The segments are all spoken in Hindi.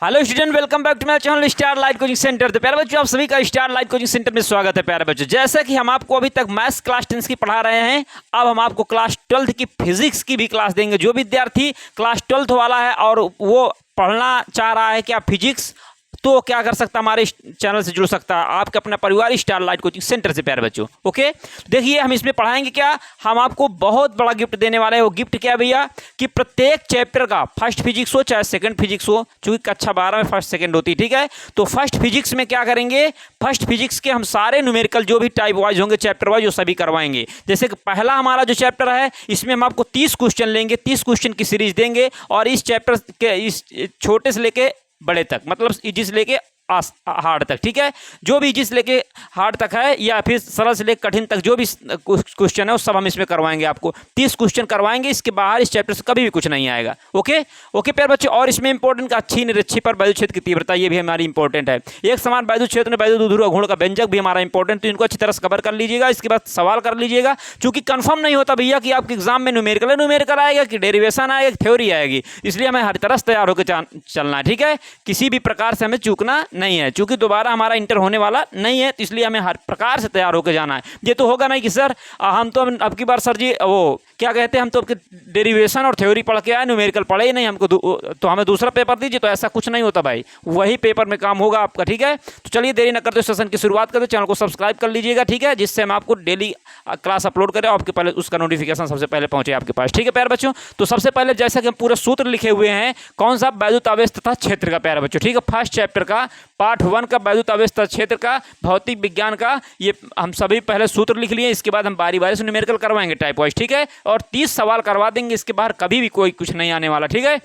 Hello student, welcome back to my channel star light coaching centre. तो प्यारे बच्चों, आप सभी का स्टार लाइट कोचिंग सेंटर में स्वागत है। प्यारे बच्चों, जैसे कि हम आपको अभी तक मैथ्स क्लास 10 की पढ़ा रहे हैं, अब हम आपको क्लास 12 की फिजिक्स की भी क्लास देंगे। जो विद्यार्थी क्लास 12 वाला है और वो पढ़ना चाह रहा है कि आप फिजिक्स, तो क्या कर सकता है, हमारे चैनल से जुड़ सकता है आपके अपना परिवार स्टार लाइट कोचिंग सेंटर से। प्यारे बच्चों, ओके, देखिए हम इसमें पढ़ाएंगे क्या, हम आपको बहुत बड़ा गिफ्ट देने वाले हैं। वो गिफ्ट क्या है भैया, कि प्रत्येक चैप्टर का फर्स्ट फिजिक्स हो चाहे सेकंड फिजिक्स हो, चूंकि कक्षा 12 में फर्स्ट सेकंड होती है, ठीक है। तो फर्स्ट फिजिक्स में क्या करेंगे, फर्स्ट फिजिक्स के हम सारे न्यूमेरिकल जो भी टाइप वाइज होंगे, चैप्टर वाइज, वो सभी करवाएंगे। जैसे कि पहला हमारा जो चैप्टर है, इसमें हम आपको 30 क्वेश्चन लेंगे, 30 क्वेश्चन की सीरीज देंगे, और इस चैप्टर के इस छोटे से लेके बड़े तक, मतलब इजी से लेके हार्ड तक, ठीक है। जो भी इजी से लेके हार्ड तक है या फिर सरल से लेकर कठिन तक जो भी क्वेश्चन है, वो सब हम इसमें करवाएंगे। आपको 30 क्वेश्चन करवाएंगे, इसके बाहर इस चैप्टर से कभी भी कुछ नहीं आएगा। ओके ओके प्यारे बच्चे, और इसमें इंपॉर्टेंट का अच्छी निरक्षी पर वैद्युत क्षेत्र की तीव्रता, ये भी हमारी इंपॉर्टेंट है। एक समान वैद्युत क्षेत्र में वैद्युत ध्रुव गुण का व्यंजक भी हमारा इंपॉर्टेंट, तो इनको अच्छी तरह से कवर कर लीजिएगा। इसके बाद सवाल कर लीजिएगा, क्योंकि कंफर्म नहीं होता भैया कि आपके एग्जाम में न्यूमेरिकल आएगा कि डेरिवेशन आएगा, थ्योरी आएगी, इसलिए हमें हर तरह से तैयार होकर चलना है, ठीक है। किसी भी प्रकार से हमें चूकना नहीं है, चूंकि दोबारा हमारा इंटर होने वाला नहीं है, तो इसलिए हमें हर प्रकार से तैयार होकर जाना है। ये तो होगा नहीं कि सर हम तो अब की बार सर जी वो क्या कहते हैं, हम तो आपके डेरिवेशन और थ्योरी पढ़ के आए, न्यूमेरिकल पढ़े ही नहीं हमको, तो हमें दूसरा पेपर दीजिए। तो ऐसा कुछ नहीं होता भाई, वही पेपर में काम होगा आपका, ठीक है। तो चलिए देरी न करते सेशन की शुरुआत करते, चैनल को सब्सक्राइब कर लीजिएगा, ठीक है, जिससे हम आपको डेली क्लास अपलोड करें, आपके पहले उसका नोटिफिकेशन सबसे पहले पहुंचे आपके पास, ठीक है प्यारे बच्चों। तो सबसे पहले जैसा कि हम पूरे सूत्र लिखे हुए हैं, कौन सा, वैद्युत आवेश तथा क्षेत्र का, प्यारे बच्चों, ठीक है। फर्स्ट चैप्टर का पार्ट 1 का वैद्युत आवेश तथा क्षेत्र का, भौतिक विज्ञान का, ये हम सभी पहले सूत्र लिख लिए। इसके बाद हम बारी बारी से न्यूमेरिकल करवाएंगे टाइप वाइज, ठीक है, और 30 सवाल करवा देंगे, इसके बाहर कभी भी कोई कुछ नहीं आने वाला, ठीक है।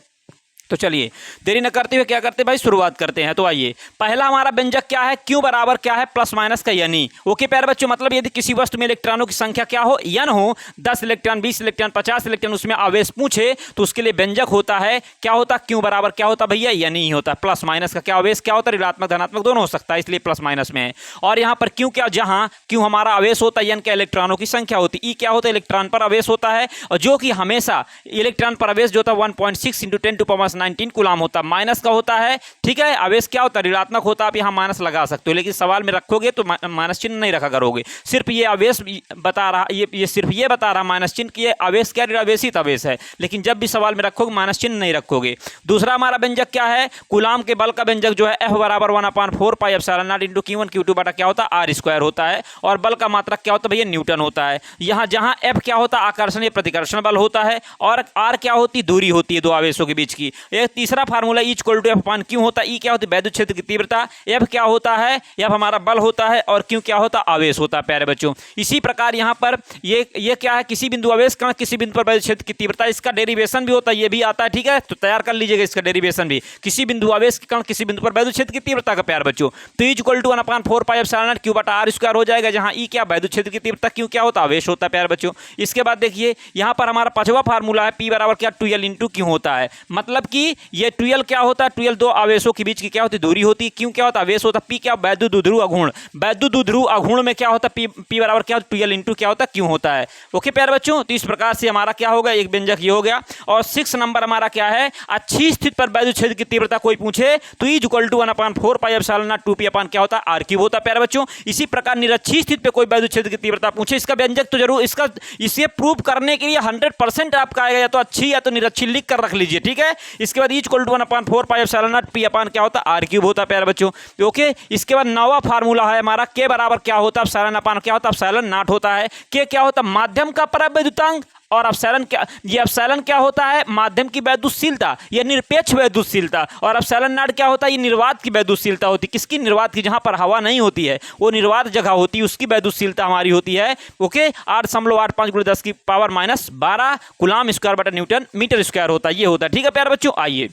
तो चलिए देरी न करते हुए क्या करते हैं भाई, शुरुआत करते हैं। तो आइए, पहला हमारा व्यंजक क्या है, क्यू बराबर क्या है, प्लस माइनस का यानी। ओके प्यारे बच्चों, मतलब यदि किसी वस्तु में इलेक्ट्रॉनों की संख्या क्या हो, n हो, 10 इलेक्ट्रॉन, 20 इलेक्ट्रॉन, 50 इलेक्ट्रॉन, उसमें आवेश पूछे, तो उसके लिए व्यंजक होता है, क्या होता, क्यू बराबर क्या होता भैया, यानी ही होता। प्लस माइनस का क्या आवेश क्या होता है, ऋणात्मक धनात्मक दोनों हो सकता है, इसलिए प्लस माइनस में है। और यहाँ पर क्यू क्या, जहाँ क्यू हमारा आवेश होता है, n क्या इलेक्ट्रॉनों की संख्या होती है, ई क्या होता है, इलेक्ट्रॉन पर आवेश होता है, और जो कि हमेशा इलेक्ट्रॉन पर आवेश जो होता है 1.6 × 10⁻19 कूलम होता है, माइनस का होता है, ठीक है। आवेश क्या होता है, ऋणात्मक होता है। आप यहां माइनस लगा सकते हो, लेकिन सवाल में रखोगे तो माइनस चिन्ह नहीं रखा करोगे। सिर्फ ये आवेश बता रहा, ये सिर्फ ये बता रहा माइनस चिन्ह कि ये आवेश क्या, ऋणावेशित आवेश है, लेकिन जब भी सवाल में रखोगे माइनस चिन्ह नहीं रखोगे। दूसरा हमारा व्यंजक क्या है, कूलम के बल का व्यंजक जो है, F बराबर 1/4πε0 × Q1 Q2 बटा क्या होता है, r² होता है। और बल का मात्रक क्या होता है भैया, न्यूटन होता है। यहाँ जहां F क्या होता है, आकर्षण या प्रतिकर्षण बल होता है, और R क्या होती है, दूरी होती है दो आवेशों के बीच की। एक तीसरा फार्मूला E = F/Q होता है। ई क्या होती है, वैद्युत क्षेत्र की तीव्रता। F क्या होता है, F हमारा बल होता है, और Q क्या होता है, आवेश होता है प्यारे बच्चों। इसी प्रकार यहाँ पर ये क्या है, किसी बिंदु आवेश कण किसी बिंदु पर वैद्युत क्षेत्र की तीव्रता, इसका डेरिवेशन भी होता है, ये भी आता है, ठीक है। तो तैयार कर लीजिएगा इसका डेरिवेशन भी, किसी बिंदु आवेश कण किसी बिंदु पर वैद्युत क्षेत्र की तीव्रता का प्यारे बच्चों। तो E = 1/4πε0 Q बटा r² हो जाएगा, जहां E क्या, वैद्युत क्षेत्र की तीव्रता, Q क्या होता है, आवेश होता है प्यारे बच्चों। इसके बाद देखिए यहाँ पर हमारा पांचवा फार्मूला है, P बराबर क्या, 2L × Q होता है। मतलब कि ये 2L क्या होता है, 2L दो आवेशों के बीच की क्या होती है, दूरी होती है। क्यों क्या होता है, आवेश होता है। पी क्या, वैद्युत ध्रुव अघूर्ण, वैद्युत ध्रुव अघूर्ण में क्या होता है, पी बराबर क्या, 2L × क्या होता है, क्यों होता है। ओके प्यारे बच्चों, तो इस प्रकार से हमारा क्या होगा, एक व्यंजक ये हो गया। और 6 नंबर हमारा क्या है, अच्छी स्थिति पर वैद्युत क्षेत्र की तीव्रता कोई पूछे, तो E = 1/4πε0 2p क्या होता है, r³ होता है प्यारे बच्चों। इसी प्रकार निरक्षी स्थिति पे कोई वैद्युत क्षेत्र की तीव्रता पूछे, इसका व्यंजक तो जरूर, इसका इसे प्रूव करने के लिए 100% आपका आएगा, या तो अच्छी या तो निरक्षी लिख कर रख लीजिए, ठीक है। इसके बाद E = 1/4πε0 p क्या होता है, r³ होता है प्यारे बच्चों। ओके, इसके बाद नौवां फार्मूला है हमारा, के बराबर क्या होता है, एप्सिलॉन क्या होता है, एप्सिलॉन0 होता है। के क्या होता है, माध्यम का परावैद्युतांक, और एप्सिलॉन क्या, ये एप्सिलॉन क्या होता है, माध्यम की वैद्युतशीलता या निरपेक्ष वैद्युतशीलता। और एप्सिलॉन0 क्या होता है, ये निर्वात की वैद्युतशीलता होती है। किसकी, निर्वात की, जहां पर हवा नहीं होती है, वो निर्वात जगह होती है, उसकी वैद्युतशीलता हमारी होती है। ओके, 8.85 × 10⁻12 कूलम² बटा न्यूटन मीटर स्क्वायर होता है, ये होता है, ठीक है प्यारे बच्चों। आइए,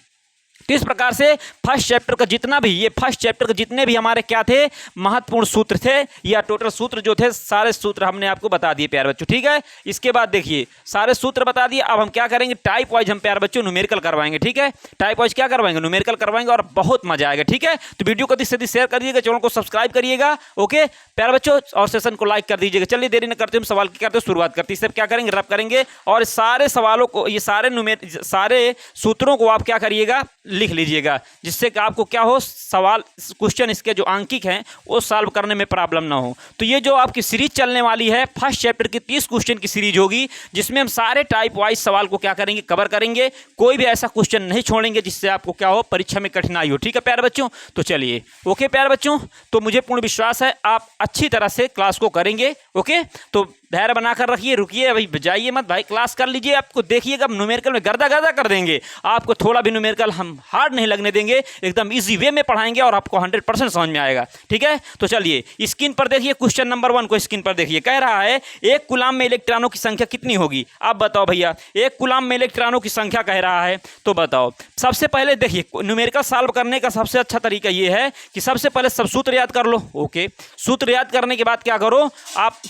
तो इस प्रकार से फर्स्ट चैप्टर का जितना भी, ये फर्स्ट चैप्टर के जितने भी हमारे क्या थे, महत्वपूर्ण सूत्र थे, या टोटल सूत्र जो थे, सारे सूत्र हमने आपको बता दिए प्यारे बच्चों, ठीक है। इसके बाद देखिए सारे सूत्र बता दिए, अब हम क्या करेंगे, टाइप वाइज हम प्यारे बच्चों न्यूमेरिकल करवाएंगे, ठीक है। टाइप वाइज क्या करवाएंगे, न्यूमेरिकल करवाएंगे, और बहुत मजा आएगा, ठीक है। तो वीडियो को अधिक से अधिक शेयर करिएगा, चैनल को सब्सक्राइब करिएगा, ओके प्यारे बच्चों, और सेशन को लाइक कर दीजिएगा। चलिए देरी न करते हम सवाल की करते शुरुआत करते, इससे क्या करेंगे, रब करेंगे, और सारे सवालों को, ये सारे सूत्रों को आप क्या करिएगा, लिख लीजिएगा, जिससे कि आपको क्या हो, सवाल क्वेश्चन इसके जो अंकित हैं वो सॉल्व करने में प्रॉब्लम ना हो। तो ये जो आपकी सीरीज चलने वाली है, फर्स्ट चैप्टर की 30 क्वेश्चन की सीरीज होगी, जिसमें हम सारे टाइप वाइज सवाल को क्या करेंगे, कवर करेंगे। कोई भी ऐसा क्वेश्चन नहीं छोड़ेंगे जिससे आपको क्या हो, परीक्षा में कठिनाई हो। ठीक है प्यारे बच्चों, तो चलिए ओके प्यारे बच्चों, तो मुझे पूर्ण विश्वास है आप अच्छी तरह से क्लास को करेंगे। ओके, तो धैर्य बनाकर रखिए, रुकिए भाई, जाइए मत भाई, क्लास कर लीजिए। आपको देखिएगा न्यूमेरिकल में गर्दा गर्दा कर देंगे, आपको थोड़ा भी न्यूमेरिकल हम हार्ड नहीं लगने देंगे, एकदम इजी वे में पढ़ाएंगे और आपको 100% समझ में आएगा। ठीक है, तो चलिए स्क्रीन पर देखिए, क्वेश्चन नंबर 1 को स्क्रीन पर देखिए। कह रहा है एक कूलाम में इलेक्ट्रॉनों की संख्या कितनी होगी। आप बताओ भैया, एक कूलाम में इलेक्ट्रॉनों की संख्या कह रहा है, तो बताओ। सबसे पहले देखिए, न्यूमेरिकल सॉल्व करने का सबसे अच्छा तरीका यह है कि सबसे पहले सब सूत्र याद कर लो। ओके, सूत्र याद करने के बाद क्या करो, आप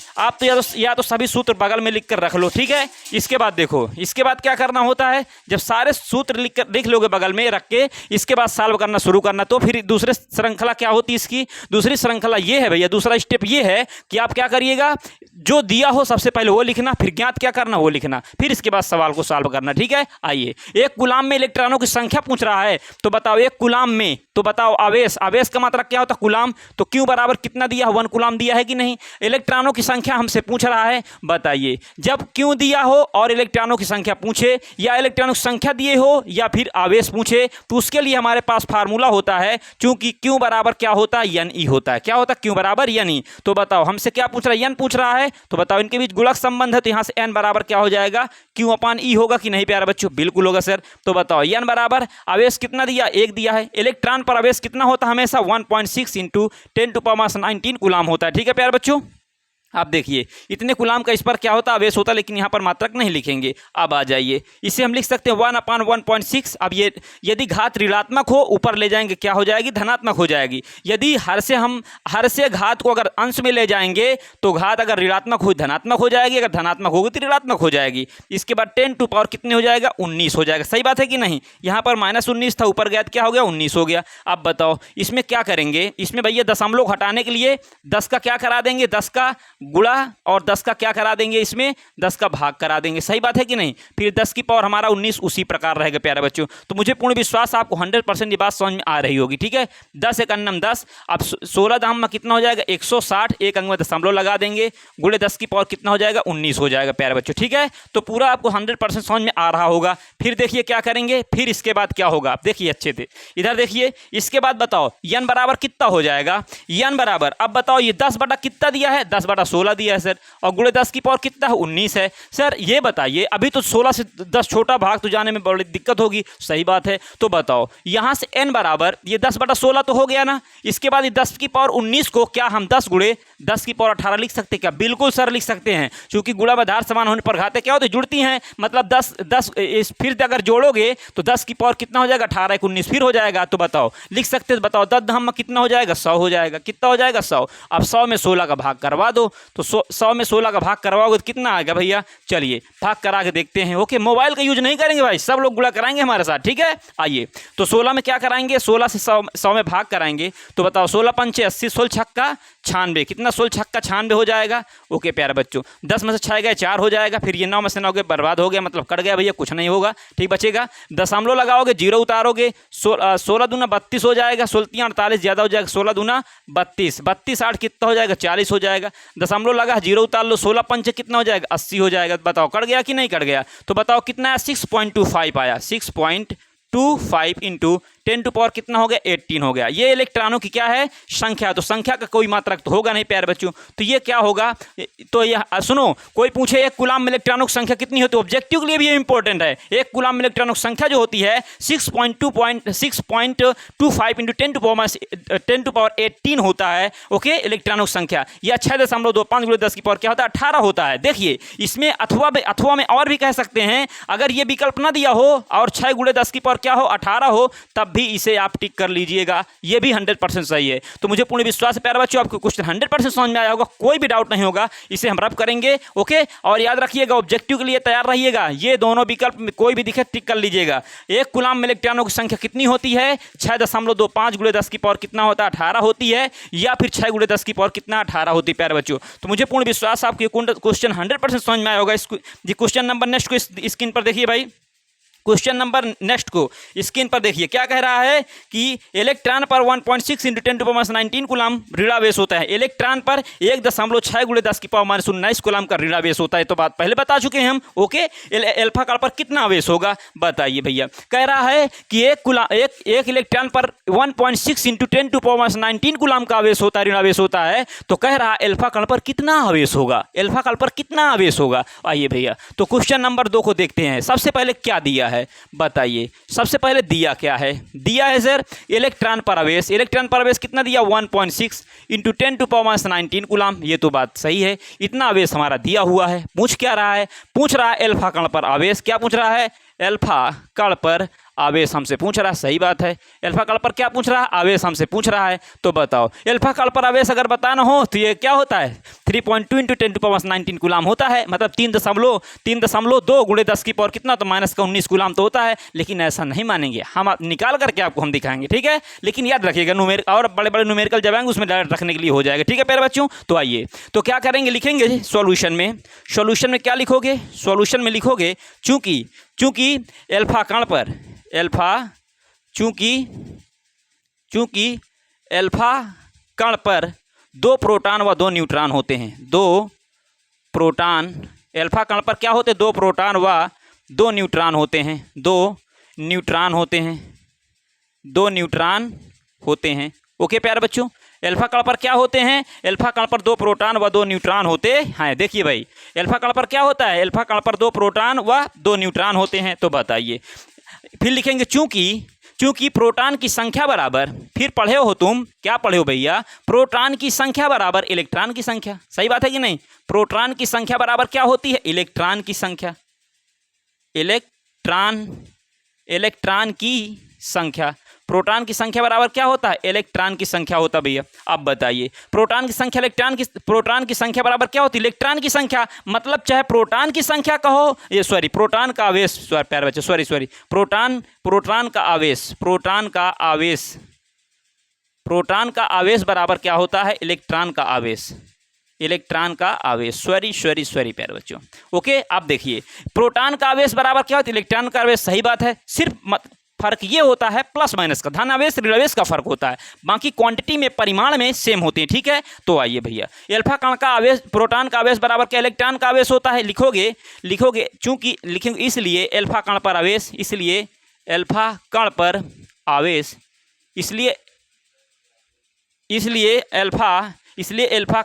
तो या तो सभी सूत्र बगल में लिख कर रख लो। ठीक है, इसके बाद देखो, इसके बाद क्या करना होता है, जब सारे सूत्र लिख लोगे बगल में रख के, इसके बाद सॉल्व करना शुरू करना। तो फिर दूसरे श्रृंखला क्या होती है, इसकी दूसरी श्रृंखला ये है भैया, दूसरा स्टेप ये है कि आप क्या करिएगा, जो दिया हो सबसे पहले वो लिखना, फिर ज्ञात क्या करना वो लिखना, फिर इसके बाद सवाल को सॉल्व करना। ठीक है, आइए, एक कूलाम में इलेक्ट्रॉनों की संख्या पूछ रहा है, तो बताओ एक कूलाम में, तो बताओ आवेश, आवेश का मात्रक क्या होता है, कूलाम, तो क्यू बराबर कितना दिया है, 1 कूलाम दिया है कि नहीं। इलेक्ट्रॉनों की संख्या हमसे पूछ रहा है, बताइए जब क्यू दिया हो और इलेक्ट्रॉनों की संख्या पूछे, या इलेक्ट्रॉनों की संख्या दिए हो या फिर आवेश पूछे, तो उसके लिए हमारे पास फार्मूला होता है, चूंकि क्यू बराबर क्या होता है, एन ई होता है। क्या होता है, क्यू बराबर एन ई। तो बताओ हमसे क्या पूछ रहा है, एन पूछ रहा है, तो बताओ इनके बीच गुणक संबंध है, तो यहां से एन बराबर क्या हो जाएगा, क्यू अपान ई होगा कि नहीं प्यारे बच्चों, बिल्कुल होगा सर। तो बताओ एन बराबर आवेश कितना दिया, 1 दिया है, इलेक्ट्रॉन पर आवेश कितना होता है, हमेशा 1.6 × 10⁻19 कूलाम होता है। ठीक है प्यारे बच्चों, आप देखिए इतने कूलाम का इस पर क्या होता है, आवेश होता है, लेकिन यहाँ पर मात्रक नहीं लिखेंगे। अब आ जाइए, इसे हम लिख सकते हैं 1/1.6। अब ये यदि घात ऋणात्मक हो, ऊपर ले जाएंगे क्या हो जाएगी, धनात्मक हो जाएगी। यदि हर से घात को अगर अंश में ले जाएंगे, तो घात अगर ऋणात्मक हो धनात्मक हो जाएगी, अगर धनात्मक होगी तो ऋणात्मक हो जाएगी। इसके बाद 10 टू पावर कितने हो जाएगा, 19 हो जाएगा। सही बात है कि नहीं, यहाँ पर -19 था, ऊपर गया तो क्या हो गया, 19 हो गया। अब बताओ इसमें क्या करेंगे, इसमें भैया दशमलव हटाने के लिए 10 का क्या करा देंगे, 10 का गुणा, और 10 का क्या करा देंगे, इसमें 10 का भाग करा देंगे। सही बात है कि नहीं, फिर 10 की पावर हमारा 19 उसी प्रकार रहेगा प्यारे बच्चों। तो मुझे पूर्ण विश्वास आपको 100% ये बात समझ में आ रही होगी। ठीक है, 10 × 9 = 10। अब 16 दाम में कितना हो जाएगा, 160, एक अंक में दशमलव लगा देंगे, गुणे 10 की पावर कितना हो जाएगा, 19 हो जाएगा प्यारे बच्चों। ठीक है, तो पूरा आपको 100% समझ में आ रहा होगा। फिर देखिए क्या करेंगे, फिर इसके बाद क्या होगा, आप देखिए अच्छे से इधर देखिए। इसके बाद बताओ n बराबर कितना हो जाएगा, n बराबर, अब बताओ ये 10 बटा कितना दिया है, 10/16 दिया है सर, और गुणे 10 की पावर कितना है, 19 है। सर ये बताइए, अभी तो 16 से 10 छोटा भाग तो जाने में बड़ी दिक्कत होगी। सही बात है, तो बताओ यहां से n बराबर ये 10/16 तो हो गया ना। इसके बाद ये 10 की पावर 19 को क्या हम 10 गुणे 10 की पावर 18 लिख सकते हैं क्या, बिल्कुल सर लिख सकते हैं, क्योंकि गुणा में धार समान होने पर घातें क्या होती, जुड़ती हैं। मतलब 10 फिर अगर जोड़ोगे तो 10 की पावर कितना हो जाएगा, 18 × 19 फिर हो जाएगा। तो बताओ लिख सकते हैं, बताओ 10 धाम में कितना हो जाएगा, 100 हो जाएगा। कितना हो जाएगा, 100। अब 100 में 16 का भाग करवा दो, तो 100 में 16 का भाग करवाओगे तो कितना आएगा भैया, चलिए भाग करा के देखते हैं। ओके, मोबाइल का यूज नहीं करेंगे भाई, सब लोग गुणा कराएंगे हमारे साथ। ठीक है, आइए, तो 16 में क्या कराएंगे, 16 से 100 में भाग कराएंगे। तो बताओ 16 × 5 = 80, 16 छक्का 96, कितना 16 छक्का 96 हो जाएगा। ओके प्यारे बच्चों, 10 में से 6 गए 4 हो जाएगा, फिर ये 9 में से 9 गए बर्बाद हो गया, मतलब कट गया भैया, कुछ नहीं होगा। ठीक बचेगा, दशमलव लगाओगे, 0 उतारोगे, 16 दूना 32 हो जाएगा, 16 48 ज़्यादा हो जाएगा, 16 दूना 32, 32 8 कितना हो जाएगा, 40 हो जाएगा। दशमलव लगा, 0 उतार लो, 16 × 5 कितना हो जाएगा, 80 हो जाएगा। बताओ कट गया कि नहीं कट गया, तो बताओ कितना है, 6.25 आया, 6.25 × 10 टू पावर कितना हो गया, 18 हो गया। ये इलेक्ट्रॉनों की क्या है, संख्या। तो संख्या का कोई मात्रक तो होगा नहीं प्यारे बच्चों, तो ये क्या होगा, तो ये सुनो, कोई पूछे एक कूलाम में इलेक्ट्रॉनों की संख्या कितनी होती है, ऑब्जेक्टिव के लिए भी ये इंपॉर्टेंट है। एक कूलाम में इलेक्ट्रॉनों की संख्या जो होती है 6.25 × 10 टू पावर 18 होता है। ओके, इलेक्ट्रॉनों की संख्या, या 6.25 × 10 की पावर क्या होता है, 18 होता है। देखिए इसमें अथवा में और भी कह सकते हैं, अगर ये विकल्प ना दिया हो और 6 × 10 की पावर क्या हो, 18 हो, तब भी इसे आप टिक कर लीजिएगा, ये भी 100% सही है। तो मुझे पूर्ण विश्वास है प्यारे बच्चों, आपको क्वेश्चन 100% समझ में आया होगा, कोई भी डाउट नहीं होगा। इसे हम रब करेंगे। ओके, और याद रखिएगा ऑब्जेक्टिव के लिए तैयार रहिएगा, ये दोनों विकल्प में कोई भी दिखे टिक कर लीजिएगा। एक कूलाम में इलेक्ट्रॉनों की संख्या कितनी होती है, 6.25 × 10 की पावर कितना होता है, 18 होती है, या फिर 6 × 10 की पावर कितना, 18 होती है प्यारे बच्चों। तो मुझे पूर्ण विश्वास आपको क्वेश्चन 100% समझ में आया होगा। क्वेश्चन नंबर नेक्स्ट को स्क्रीन पर देखिए भाई। क्वेश्चन नंबर नेक्स्ट को स्क्रीन पर देखिए, क्या कह रहा है कि इलेक्ट्रॉन पर 1.6 × 10⁻19 कूलम ऋणावेश होता है। इलेक्ट्रॉन पर 1.6 × 10⁻19 कूलम का ऋणावेश होता है। तो बात पहले बता चुके हैं हम। ओके, अल्फा कण पर कितना आवेश होगा बताइए भैया। कह रहा है कि एक इलेक्ट्रॉन पर 1.6 × 10⁻19 कूलम का आवेश होता है, ऋणावेश होता है। तो कह रहा है अल्फा कण पर कितना आवेश होगा, अल्फा कण पर कितना आवेश होगा। आइए भैया, तो क्वेश्चन नंबर 2 को देखते हैं। सबसे पहले क्या दिया है बताइए। सबसे पहले दिया क्या है, दिया है सर इलेक्ट्रॉन पर आवेश। इलेक्ट्रॉन पर आवेश कितना दिया, 1.6 × 10⁻19 कूलम। ये तो बात सही है, इतना आवेश हमारा दिया हुआ है। पूछ क्या रहा है, पूछ रहा है अल्फा कण पर आवेश। क्या पूछ रहा है, अल्फा कण पर आवेश हमसे पूछ रहा है। सही बात है, अल्फा कण पर क्या पूछ रहा है, आवेश हमसे पूछ रहा है। तो बताओ अल्फा कण पर आवेश अगर बताना हो तो ये क्या होता है, 3.2 × 10⁻19 कूलम होता है। मतलब 3.2 × 10⁻⁻ कितना, तो -19 कूलम तो होता है। लेकिन ऐसा नहीं मानेंगे हम, निकाल करके आपको हम दिखाएंगे, ठीक है। लेकिन याद रखिएगा न्यूमेरिकल और बड़े बड़े न्यूमेरिकल जब आएंगे उसमें डायरेक्ट रखने के लिए हो जाएगा, ठीक है प्यारे बच्चों। तो आइए, तो क्या करेंगे, लिखेंगे सॉल्यूशन में। सॉल्यूशन में क्या लिखोगे, सॉल्यूशन में लिखोगे चूंकि अल्फा कण पर चूंकि अल्फा कण पर 2 प्रोटॉन व 2 न्यूट्रॉन होते हैं। 2 प्रोटॉन, अल्फा कण पर क्या होते हैं, 2 प्रोटॉन व 2 न्यूट्रॉन होते हैं। 2 न्यूट्रॉन होते हैं। ओके प्यारे बच्चों, अल्फा कण पर क्या होते हैं, अल्फा कण पर 2 प्रोटॉन व 2 न्यूट्रॉन होते हैं। देखिए भाई, अल्फा कण पर क्या होता है, अल्फा कण पर 2 प्रोटॉन व 2 न्यूट्रॉन होते हैं। तो बताइए, फिर लिखेंगे चूंकि प्रोटॉन की संख्या बराबर, फिर पढ़े हो तुम, क्या पढ़े हो भैया, प्रोटॉन की संख्या बराबर इलेक्ट्रॉन की संख्या। सही बात है कि नहीं, प्रोटॉन की संख्या बराबर क्या होती है, इलेक्ट्रॉन की संख्या। इलेक्ट्रॉन की संख्या, प्रोटॉन की संख्या बराबर क्या होता है, इलेक्ट्रॉन की संख्या होता है भैया। अब बताइए, प्रोटॉन की संख्या प्रोटॉन की संख्या बराबर क्या होती है, इलेक्ट्रॉन की संख्या। मतलब चाहे प्रोटॉन की संख्या कहो, ये सॉरी प्रोटॉन का आवेश, प्यारे बच्चे सॉरी प्रोटॉन का आवेश बराबर क्या होता है, इलेक्ट्रॉन का आवेश। सॉरी प्यारे बच्चों। ओके, अब देखिए, प्रोटॉन का आवेश बराबर क्या होता है, इलेक्ट्रॉन का आवेश। सही बात है, सिर्फ फर्क ये होता है प्लस माइनस का, धन आवेश ऋण आवेश का फर्क होता है, बाकी क्वांटिटी में, परिमाण में सेम होते हैं, ठीक है। तो आइए भैया, अल्फा कण का आवेश, प्रोटॉन का आवेश बराबर क्या, इलेक्ट्रॉन का आवेश होता है। लिखोगे चूंकि लिखेंगे, इसलिए अल्फा कण पर आवेश, इसलिए अल्फा कण पर आवेश, इसलिए अल्फा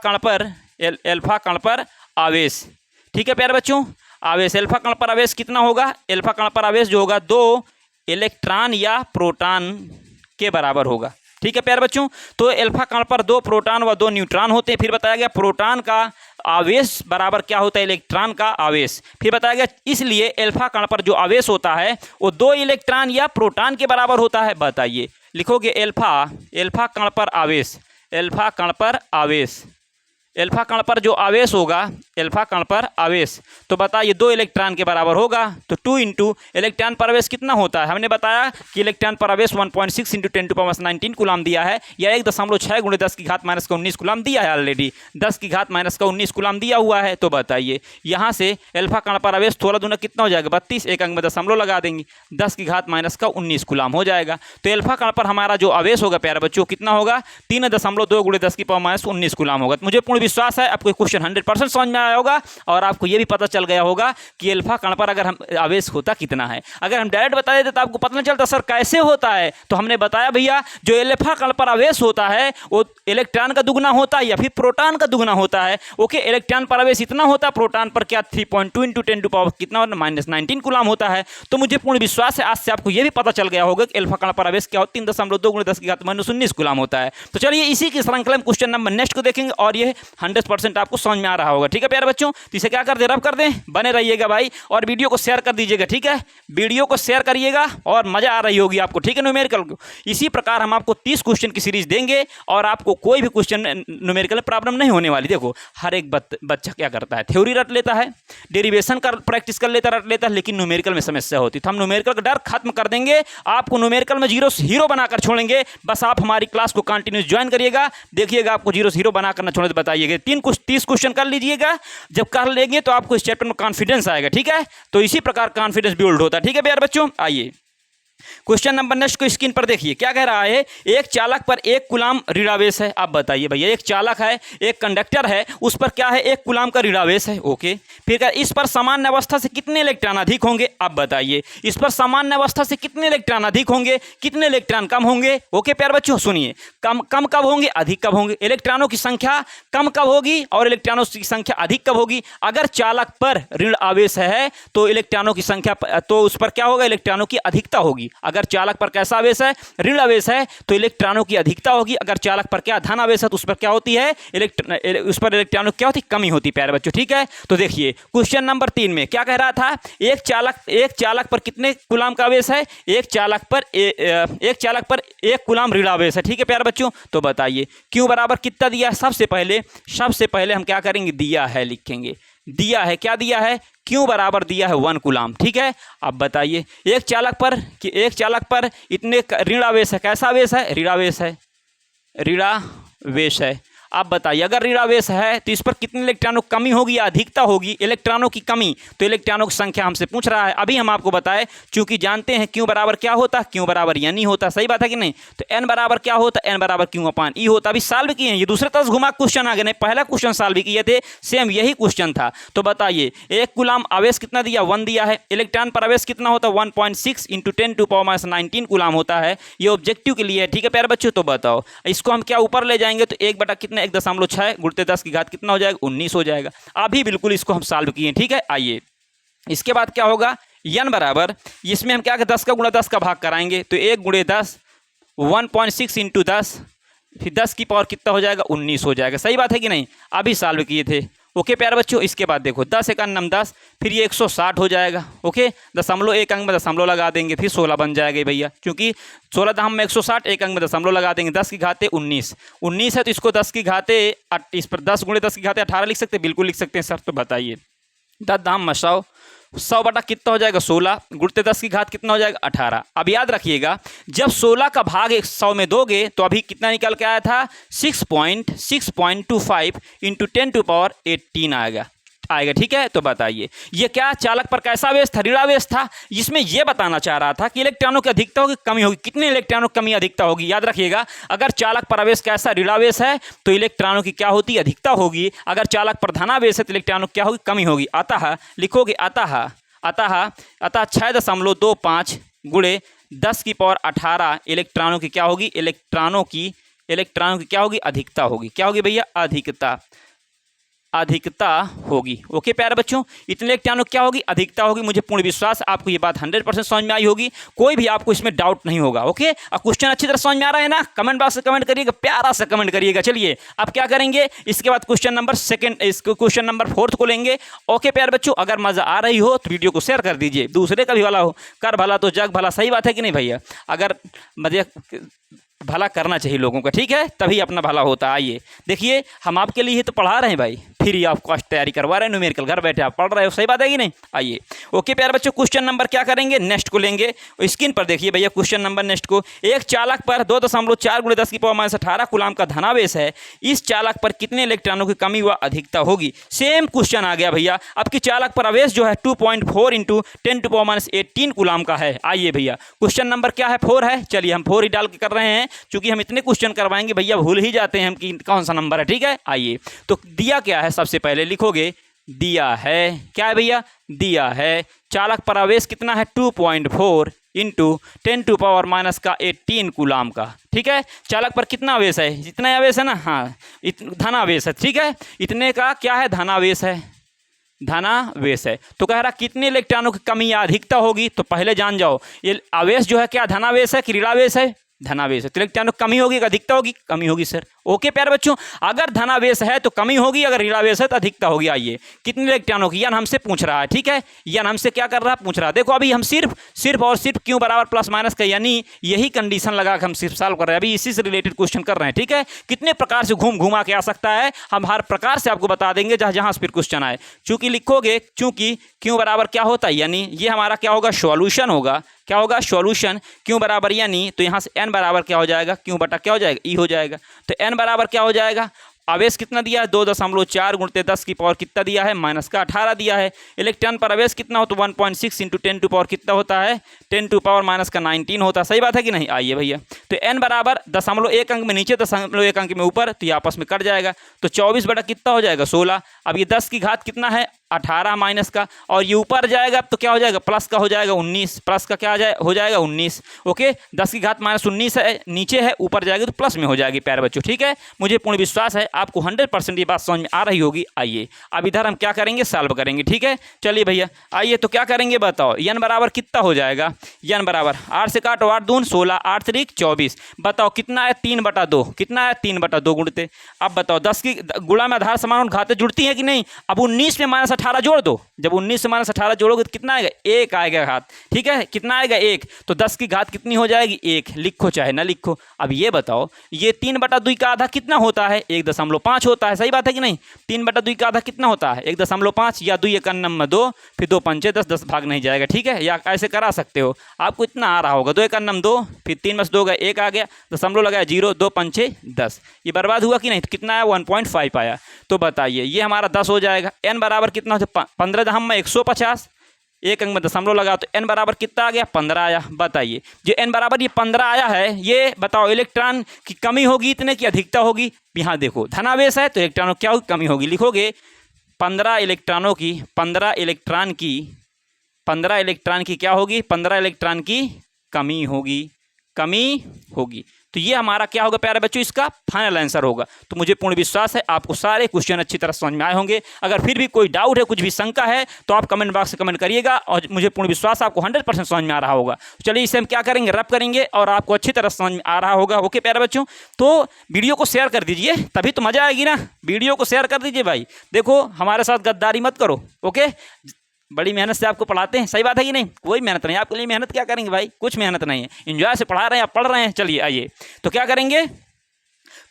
कण पर आवेश, ठीक है प्यारे बच्चों। आवेश, अल्फा कण पर आवेश कितना होगा, अल्फा कण पर आवेश जो होगा 2 इलेक्ट्रॉन या प्रोटॉन के बराबर होगा, ठीक है प्यारे बच्चों। तो अल्फा कण पर 2 प्रोटॉन व 2 न्यूट्रॉन होते हैं। फिर बताया गया प्रोटॉन का आवेश बराबर क्या होता है, इलेक्ट्रॉन का आवेश। फिर बताया गया इसलिए अल्फा कण पर जो आवेश होता है वो 2 इलेक्ट्रॉन या प्रोटॉन के बराबर होता है। बताइए, लिखोगे अल्फा कण पर आवेश, अल्फा कण पर जो आवेश होगा, अल्फा कण पर आवेश, तो बताइए 2 इलेक्ट्रॉन के बराबर होगा। तो 2 × इलेक्ट्रॉन पर आवेश कितना होता है, हमने बताया कि इलेक्ट्रॉन पर आवेश 1.6 × 10⁻19 कूलम दिया है, या 1.6 × 10⁻⁻19 कूलम दिया है ऑलरेडी, 10⁻⁻19 कूलम दिया हुआ है। तो बताइए, यहाँ से अल्फा कण पर आवेश थोड़ा दूना कितना हो जाएगा, 32, एक अंक में दशमलव लगा देंगे, 10⁻⁻19 कूलम हो जाएगा। तो अल्फा कण पर हमारा जो आवेश होगा प्यारे बच्चों कितना होगा, 3.2 × 10⁻⁻19 कूलम होगा। मुझे पूर्ण विश्वास है आपको क्वेश्चन 100% समझ में आया होगा, और आपको ये भी पता चल गया होगा कि अल्फा कण पर अगर हम आवेश होता कितना है। अगर हम डायरेक्ट बता देते तो आपको पता नहीं चलता सर कैसे होता है। तो हमने बताया भैया, जो अल्फा कण पर आवेश होता है वो इलेक्ट्रॉन का दुगना होता है या फिर प्रोटॉन का दुगना होता है। ओके, इलेक्ट्रॉन पर आवेश इतना होता है, प्रोटॉन पर क्या 3.2 × 10⁻⁻ कितना -19 कूलम होता है। तो मुझे पूर्ण विश्वास है आज से आपको ये भी पता चल गया होगा कि अल्फा कण पर आवेश क्या होता है, 3.2 × 10⁻⁻19 कूलम होता है। तो चलिए इसी की श्रृंखला में क्वेश्चन नंबर नेक्स्ट को देखेंगे, और ये 100% आपको समझ में आ रहा होगा, ठीक है प्यारे बच्चों। तो इसे क्या कर दे, रब कर दें, बने रहिएगा भाई, और वीडियो को शेयर कर दीजिएगा, ठीक है। वीडियो को शेयर करिएगा और मजा आ रही होगी आपको, ठीक है। न्यूमेरिकल को इसी प्रकार हम आपको 30 क्वेश्चन की सीरीज देंगे, और आपको कोई भी क्वेश्चन न्यूमेरिकल में प्रॉब्लम नहीं होने वाली। देखो, हर एक बच्चा क्या करता है, थ्योरी रट लेता है, डेरिवेशन का प्रैक्टिस कर लेता, रट लेता है, लेकिन न्यूमेरिकल में समस्या होती है। तो हम न्यूमेरिकल का डर खत्म कर देंगे, आपको न्यूमेरिकल में जीरो से हीरो बनाकर छोड़ेंगे। बस आप हमारी क्लास को कंटिन्यूस ज्वाइन करिएगा, देखिएगा आपको जीरो से हीरो बनाकर ना छोड़े। तो बताइए आइएगा 30 क्वेश्चन कर लीजिएगा। जब कर लेंगे तो आपको इस चैप्टर में कॉन्फिडेंस आएगा, ठीक है। तो इसी प्रकार कॉन्फिडेंस बिल्ड होता है, ठीक है प्यारे बच्चों। आइए क्वेश्चन नंबर नेक्स्ट को स्क्रीन पर देखिए, क्या कह रहा है, एक चालक पर 1 कूलाम ऋणावेश है। आप बताइए भैया, एक चालक है, एक कंडक्टर है, उस पर क्या है, 1 कूलाम का ऋणावेश है। ओके, फिर इस पर सामान्य अवस्था से कितने इलेक्ट्रॉन अधिक होंगे। आप बताइए, इस पर सामान्य अवस्था से कितने इलेक्ट्रॉन अधिक होंगे, कितने इलेक्ट्रॉन कम होंगे। ओके प्यारे बच्चों, सुनिए, कम कब होंगे, अधिक कब होंगे। इलेक्ट्रॉनों की संख्या कम कब होगी और इलेक्ट्रॉनों की संख्या अधिक कब होगी। अगर चालक पर ऋण आवेश है तो इलेक्ट्रॉनों की संख्या, तो उस पर क्या होगा, इलेक्ट्रॉनों की अधिकता होगी। अगर चालक पर कैसा आवेश है, ऋण आवेश है, तो इलेक्ट्रॉनों की अधिकता होगी। अगर चालक पर क्या धन आवेश है तो उस पर क्या होती है, उस पर इलेक्ट्रॉनों क्या होती, कमी होती। प्यारे बच्चों ठीक है, तो देखिए क्वेश्चन नंबर 3 में क्या कह रहा था, एक चालक पर कितने कूलाम का आवेश है, एक चालक पर 1 कूलाम ऋण आवेश है, ठीक है प्यारे बच्चों। तो बताइए क्यू बराबर कितना दिया है। सबसे पहले हम क्या करेंगे, दिया है लिखेंगे, दिया है, क्या दिया है, क्यों बराबर दिया है 1 कूलाम, ठीक है। अब बताइए, एक चालक पर इतने ऋण आवेश है, कैसा आवेश है, ऋणावेश है। आप बताइए, अगर ऋणावेश है तो इस पर कितने इलेक्ट्रॉनों की कमी होगी या अधिकता होगी, इलेक्ट्रॉनों की कमी। तो इलेक्ट्रॉनों की संख्या हमसे पूछ रहा है। अभी हम आपको बताएं, चूंकि जानते हैं क्यू बराबर क्या होता है, क्यू बराबर एन ही होता, सही बात है कि नहीं। तो एन बराबर क्या होता है, एन बराबर क्यू अपान ई होता। अभी सॉल्व किए हैं, ये दूसरे तरफ घुमा क्वेश्चन आ गए, नहीं पहला क्वेश्चन सॉल्व किए थे, सेम यही क्वेश्चन था। तो बताइए, 1 कूलाम आवेश कितना दिया, 1 दिया है। इलेक्ट्रॉन पर आवेश कितना होता है, 1.6 × 10⁻⁻19 कूलाम होता है। ये ऑब्जेक्टिव के लिए है, ठीक है प्यारे बच्चों। तो बताओ, इसको हम क्या ऊपर ले जाएंगे तो 1 बटा कितने, 1.6 गुणित 10 की घात कितना हो जाएगा, 19 हो जाएगा। अभी बिल्कुल इसको हम सॉल्व किए, ठीक है। आइए इसके बाद क्या होगा, n बराबर, इसमें हम क्या 10 का गुणा 10 का भाग कराएंगे, तो 1 × 10 1.6 × 10, फिर 10 की पावर कितना हो जाएगा, 19 हो जाएगा। सही बात है कि नहीं, अभी सॉल्व किए थे। ओके प्यारे बच्चों, इसके बाद देखो 10 × 10, फिर ये 160 हो जाएगा। ओके, दशमलव एक अंक में दशमलव लगा देंगे, फिर 16 बन जाएगा भैया, क्योंकि 16 दशम में 160, एक अंक में दशमलव लगा देंगे। 10 की घाते 19 है, तो इसको 10 की घाते, इस पर 10 × 10 की घाते 18 लिख सकते हैं, बिल्कुल लिख सकते हैं सर। तो बताइए 10 दाम में 100 बटा कितना हो जाएगा, 16 गुणित 10 की घात कितना हो जाएगा, 18। अब याद रखिएगा, जब 16 का भाग 100 में दोगे तो अभी कितना निकल के आया था, 6.25 × 10⁻18 आएगा, ठीक है। तो बताइए, ये क्या चालक पर कैसा आवेश था, ऋणावेश था। इसमें यह बताना चाह रहा था कि इलेक्ट्रॉनों की अधिकता होगी, कमी होगी, कितने इलेक्ट्रॉनों की कमी अधिकता होगी। याद रखिएगा, अगर चालक पर आवेश कैसा, ऋणावेश है, तो इलेक्ट्रॉनों की क्या होती है, अधिकता होगी। अगर चालक पर धनावेश है तो इलेक्ट्रॉनों की क्या होगी, कमी होगी। अतः लिखोगे, अतः 6.25 × 10 की पावर 18 इलेक्ट्रॉनों की क्या होगी, इलेक्ट्रॉनों की क्या होगी, अधिकता होगी। क्या होगी भैया, अधिकता होगी। ओके प्यारे बच्चों, इतने इलेक्ट्रॉनों क्या होगी, अधिकता होगी। मुझे पूर्ण विश्वास आपको ये बात 100% समझ में आई होगी, कोई भी आपको इसमें डाउट नहीं होगा। ओके, और क्वेश्चन अच्छी तरह समझ में आ रहा है ना, कमेंट बॉक्स से कमेंट करिएगा, प्यारा सा कमेंट करिएगा। चलिए अब क्या करेंगे, इसके बाद क्वेश्चन नंबर 4 को लेंगे। ओके प्यारे बच्चों, अगर मजा आ रही हो तो वीडियो को शेयर कर दीजिए, दूसरे का भी भला हो, कर भला तो जग भला, सही बात है कि नहीं भैया। अगर मजे भला करना चाहिए लोगों का, ठीक है, तभी अपना भला होता है। आइए देखिए, हम आपके लिए ही तो पढ़ा रहे हैं भाई, फ्री ऑफ कॉस्ट तैयारी करवा रहे हैं, न्यूमेरिकल घर बैठे आप पढ़ रहे हो, सही बात है कि नहीं। आइए ओके प्यारे बच्चों, क्वेश्चन नंबर क्या करेंगे, नेक्स्ट को लेंगे। स्क्रीन पर देखिए भैया, क्वेश्चन नंबर नेक्स्ट को, एक चालक पर 2.4 × 10 की पावर -18 कूलाम का धनावेश है, इस चालक पर कितने इलेक्ट्रॉनों की कमी व अधिकता होगी। सेम क्वेश्चन आ गया भैया, अब की चालक पर आवेश जो है 2.4 × 10⁻18 कूलाम का है। आइए भैया, क्वेश्चन नंबर क्या है, 4 है। चलिए हम 4 ही डाल के कर रहे हैं, क्योंकि हम इतने क्वेश्चन करवाएंगे भैया भूल ही जाते हैं हम कि कौन सा नंबर है, ठीक है। आइए तो दिया क्या है, सबसे पहले लिखोगे, दिया है, क्या है भैया, दिया है चालक पर आवेश कितना है, 2.4 × 10⁻18 कूलाम का, ठीक है। चालक पर कितना आवेश है, इतना आवेश है ना, हाँ धनावेश है, ठीक है। इतने का क्या है, धनावेश है, धनावेश है। तो कह रहा कितने इलेक्ट्रॉनों की कमी या अधिकता होगी। तो पहले जान जाओ, ये आवेश जो है क्या धनावेश है कि ऋणावेश है, धनावेश है। तो इलेक्ट्रॉनों कमी होगी, अधिकता होगी, कमी होगी सर। ओके प्यारे बच्चों, अगर धनावेश है तो कमी होगी, अगर ऋणावेश है तो अधिकता होगी। आइए कितने इलेक्ट्रॉनों की, यान हमसे पूछ रहा है, ठीक है, यान हमसे क्या कर रहा है, पूछ रहा है। देखो अभी हम सिर्फ और सिर्फ क्यों बराबर प्लस माइनस का, यानी यही कंडीशन लगा के हम सिर्फ सॉल्व कर रहे हैं, अभी इसी से रिलेटेड क्वेश्चन कर रहे हैं, ठीक है। कितने प्रकार से घुमा के आ सकता है, हम हर प्रकार से आपको बता देंगे जहां से फिर क्वेश्चन आए। चूंकि लिखोगे, चूंकि क्यों बराबर क्या होता है, यानी ये हमारा क्या होगा, सॉल्यूशन होगा, क्या होगा, सॉल्यूशन। क्यों बराबर यानी, तो यहाँ से n बराबर क्या हो जाएगा, क्यों बटा क्या हो जाएगा, ई हो जाएगा। तो n बराबर क्या हो जाएगा, आवेश कितना दिया है 2.4 गुणित 10 की पावर कितना दिया है माइनस का 18 दिया है। इलेक्ट्रॉन पर आवेश कितना हो तो 1.6 इंटू 10 टू पावर कितना होता है 10 टू पावर माइनस का 19 होता है। सही बात है कि नहीं। आइए भैया, तो n बराबर 0.1 अंक में नीचे 0.1 अंक में ऊपर, तो ये आपस में कट जाएगा। तो 24 बटा कितना हो जाएगा 16। अब ये 10 की घात कितना है 18 माइनस का, और ये ऊपर जाएगा तो क्या हो जाएगा प्लस का हो जाएगा 19, प्लस का क्या हो जाएगा 19। ओके, 10 की घात माइनस 19 है, नीचे है, ऊपर जाएगी तो प्लस में हो जाएगी प्यारे बच्चों। ठीक है, मुझे पूर्ण विश्वास है आपको 100% ये बात समझ में आ रही होगी। आइए अब इधर हम क्या करेंगे सॉल्व करेंगे। ठीक है, चलिए भैया आइए, तो क्या करेंगे बताओ। n बराबर कितना हो जाएगा, n बराबर 8 से काटो 8 दून 16, 8 3 24। बताओ कितना है 3/2, कितना है 3/2 गुणते। अब बताओ 10 की गुणा में आधार समान और घातें जुड़ती है कि नहीं। अब 19 में माइनस 18 जोड़ दो, जब 19 से माइनस 18 जोड़ोगे तो कितना आएगा 1 आएगा घात। ठीक है, कितना आएगा 1, तो 10 की घात कितनी हो जाएगी 1, लिखो चाहे ना लिखो। अब ये बताओ ये 3/2 का आधा कितना होता है 1.5 होता है। सही बात है कि नहीं। 3/2 का आधा कितना होता है 1.5, या 2 1 2 2, फिर 2 पंचे 10, 10 भाग नहीं जाएगा। ठीक है, या ऐसे करा सकते हो, आपको इतना आ रहा होगा 2 1 2, फिर 3 में से 2 गए 1 आ गया, दशमलव लगाया 0, 2 पंचे 10, ये बर्बाद हुआ कि नहीं। तो कितना आया 1.5 आया। तो बताइए ये हमारा 10 हो जाएगा। n बराबर कितना हो 15 दहम में 150, एक अंक में दशमलव लगा तो n बराबर कितना आ गया 15 आया। बताइए जो n बराबर ये 15 आया है, ये बताओ इलेक्ट्रॉन की कमी होगी इतने की अधिकता होगी। यहाँ देखो धनावेश है तो इलेक्ट्रॉनों क्या होगी कमी होगी। लिखोगे 15 इलेक्ट्रॉन की क्या होगी 15 इलेक्ट्रॉन की कमी होगी। तो ये हमारा क्या होगा प्यारे बच्चों इसका फाइनल आंसर होगा। तो मुझे पूर्ण विश्वास है आपको सारे क्वेश्चन अच्छी तरह समझ में आए होंगे। अगर फिर भी कोई डाउट है कुछ भी शंका है तो आप कमेंट बॉक्स में कमेंट करिएगा, और मुझे पूर्ण विश्वास आपको 100% समझ में आ रहा होगा। तो चलिए इसे हम क्या करेंगे रब करेंगे और आपको अच्छी तरह समझ में आ रहा होगा। ओके प्यारे बच्चों, तो वीडियो को शेयर कर दीजिए तभी तो मज़ा आएगी ना। वीडियो को शेयर कर दीजिए भाई, देखो हमारे साथ गद्दारी मत करो। ओके, बड़ी मेहनत से आपको पढ़ाते हैं। सही बात है कि नहीं। कोई मेहनत नहीं, आपके लिए मेहनत क्या करेंगे भाई, कुछ मेहनत नहीं है, एंजॉय से पढ़ा रहे हैं, आप पढ़ रहे हैं। चलिए आइए तो क्या करेंगे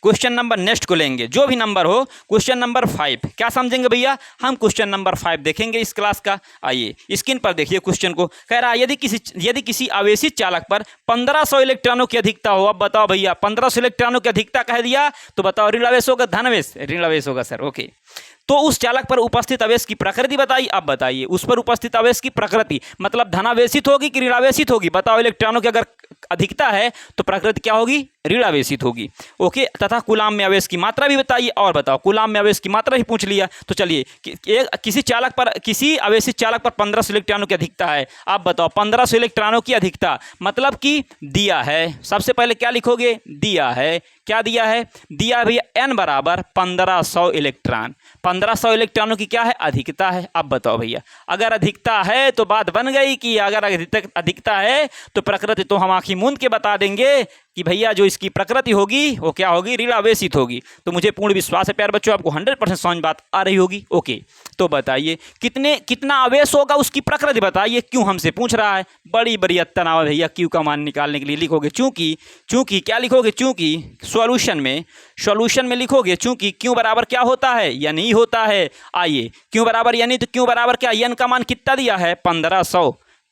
क्वेश्चन नंबर नेक्स्ट को लेंगे, जो भी नंबर हो। क्वेश्चन नंबर 5 क्या समझेंगे भैया, हम क्वेश्चन नंबर 5 देखेंगे इस क्लास का। आइए स्क्रीन पर देखिए क्वेश्चन को। कह रहा है यदि किसी आवेशित चालक पर 1500 इलेक्ट्रॉनों की अधिकता हो। अब बताओ भैया 1500 इलेक्ट्रॉनों की अधिकता कह दिया तो बताओ ऋण आवेश होगा धन आवेश, ऋण आवेश होगा सर। ओके, तो उस चालक पर उपस्थित आवेश की प्रकृति बताइए। अब बताइए उस पर उपस्थित आवेश की प्रकृति मतलब धनावेशित होगी कि ऋणावेशित होगी। बताओ इलेक्ट्रॉनों की अगर अधिकता है तो प्रकृति क्या होगी ऋणावेशित होगी। ओके, तथा कूलाम में आवेश की मात्रा भी बताइए। और बताओ कूलाम में आवेश की मात्रा ही पूछ लिया। तो चलिए किसी आवेशित चालक पर 1500 इलेक्ट्रॉनों की अधिकता है। आप बताओ 1500 इलेक्ट्रॉनों की अधिकता मतलब कि दिया है। सबसे पहले क्या लिखोगे दिया है। क्या दिया है, दिया है भैया n बराबर 1500 इलेक्ट्रॉन। 1500 इलेक्ट्रॉनों की क्या है अधिकता है। अब बताओ भैया अगर अधिकता है तो बात बन गई कि अगर अधिकता है तो प्रकृति तो हम आंखी मूंद के बता देंगे कि भैया जो इसकी प्रकृति होगी वो क्या होगी ऋणावेशित होगी। तो मुझे पूर्ण विश्वास है प्यारे बच्चों आपको 100% समझ बात आ रही होगी। ओके, तो बताइए कितना आवेश होगा उसकी प्रकृति बताइए। क्यों हमसे पूछ रहा है, बड़ी बड़ी तनाव भैया। क्यू का मान निकालने के लिए लिखोगे चूंकि क्या लिखोगे, चूंकि सॉल्यूशन में लिखोगे चूंकि क्यू बराबर क्या होता है यानी होता है। आइए क्यू बराबर यानी तो क्यू बराबर क्या, एन का मान कितना दिया है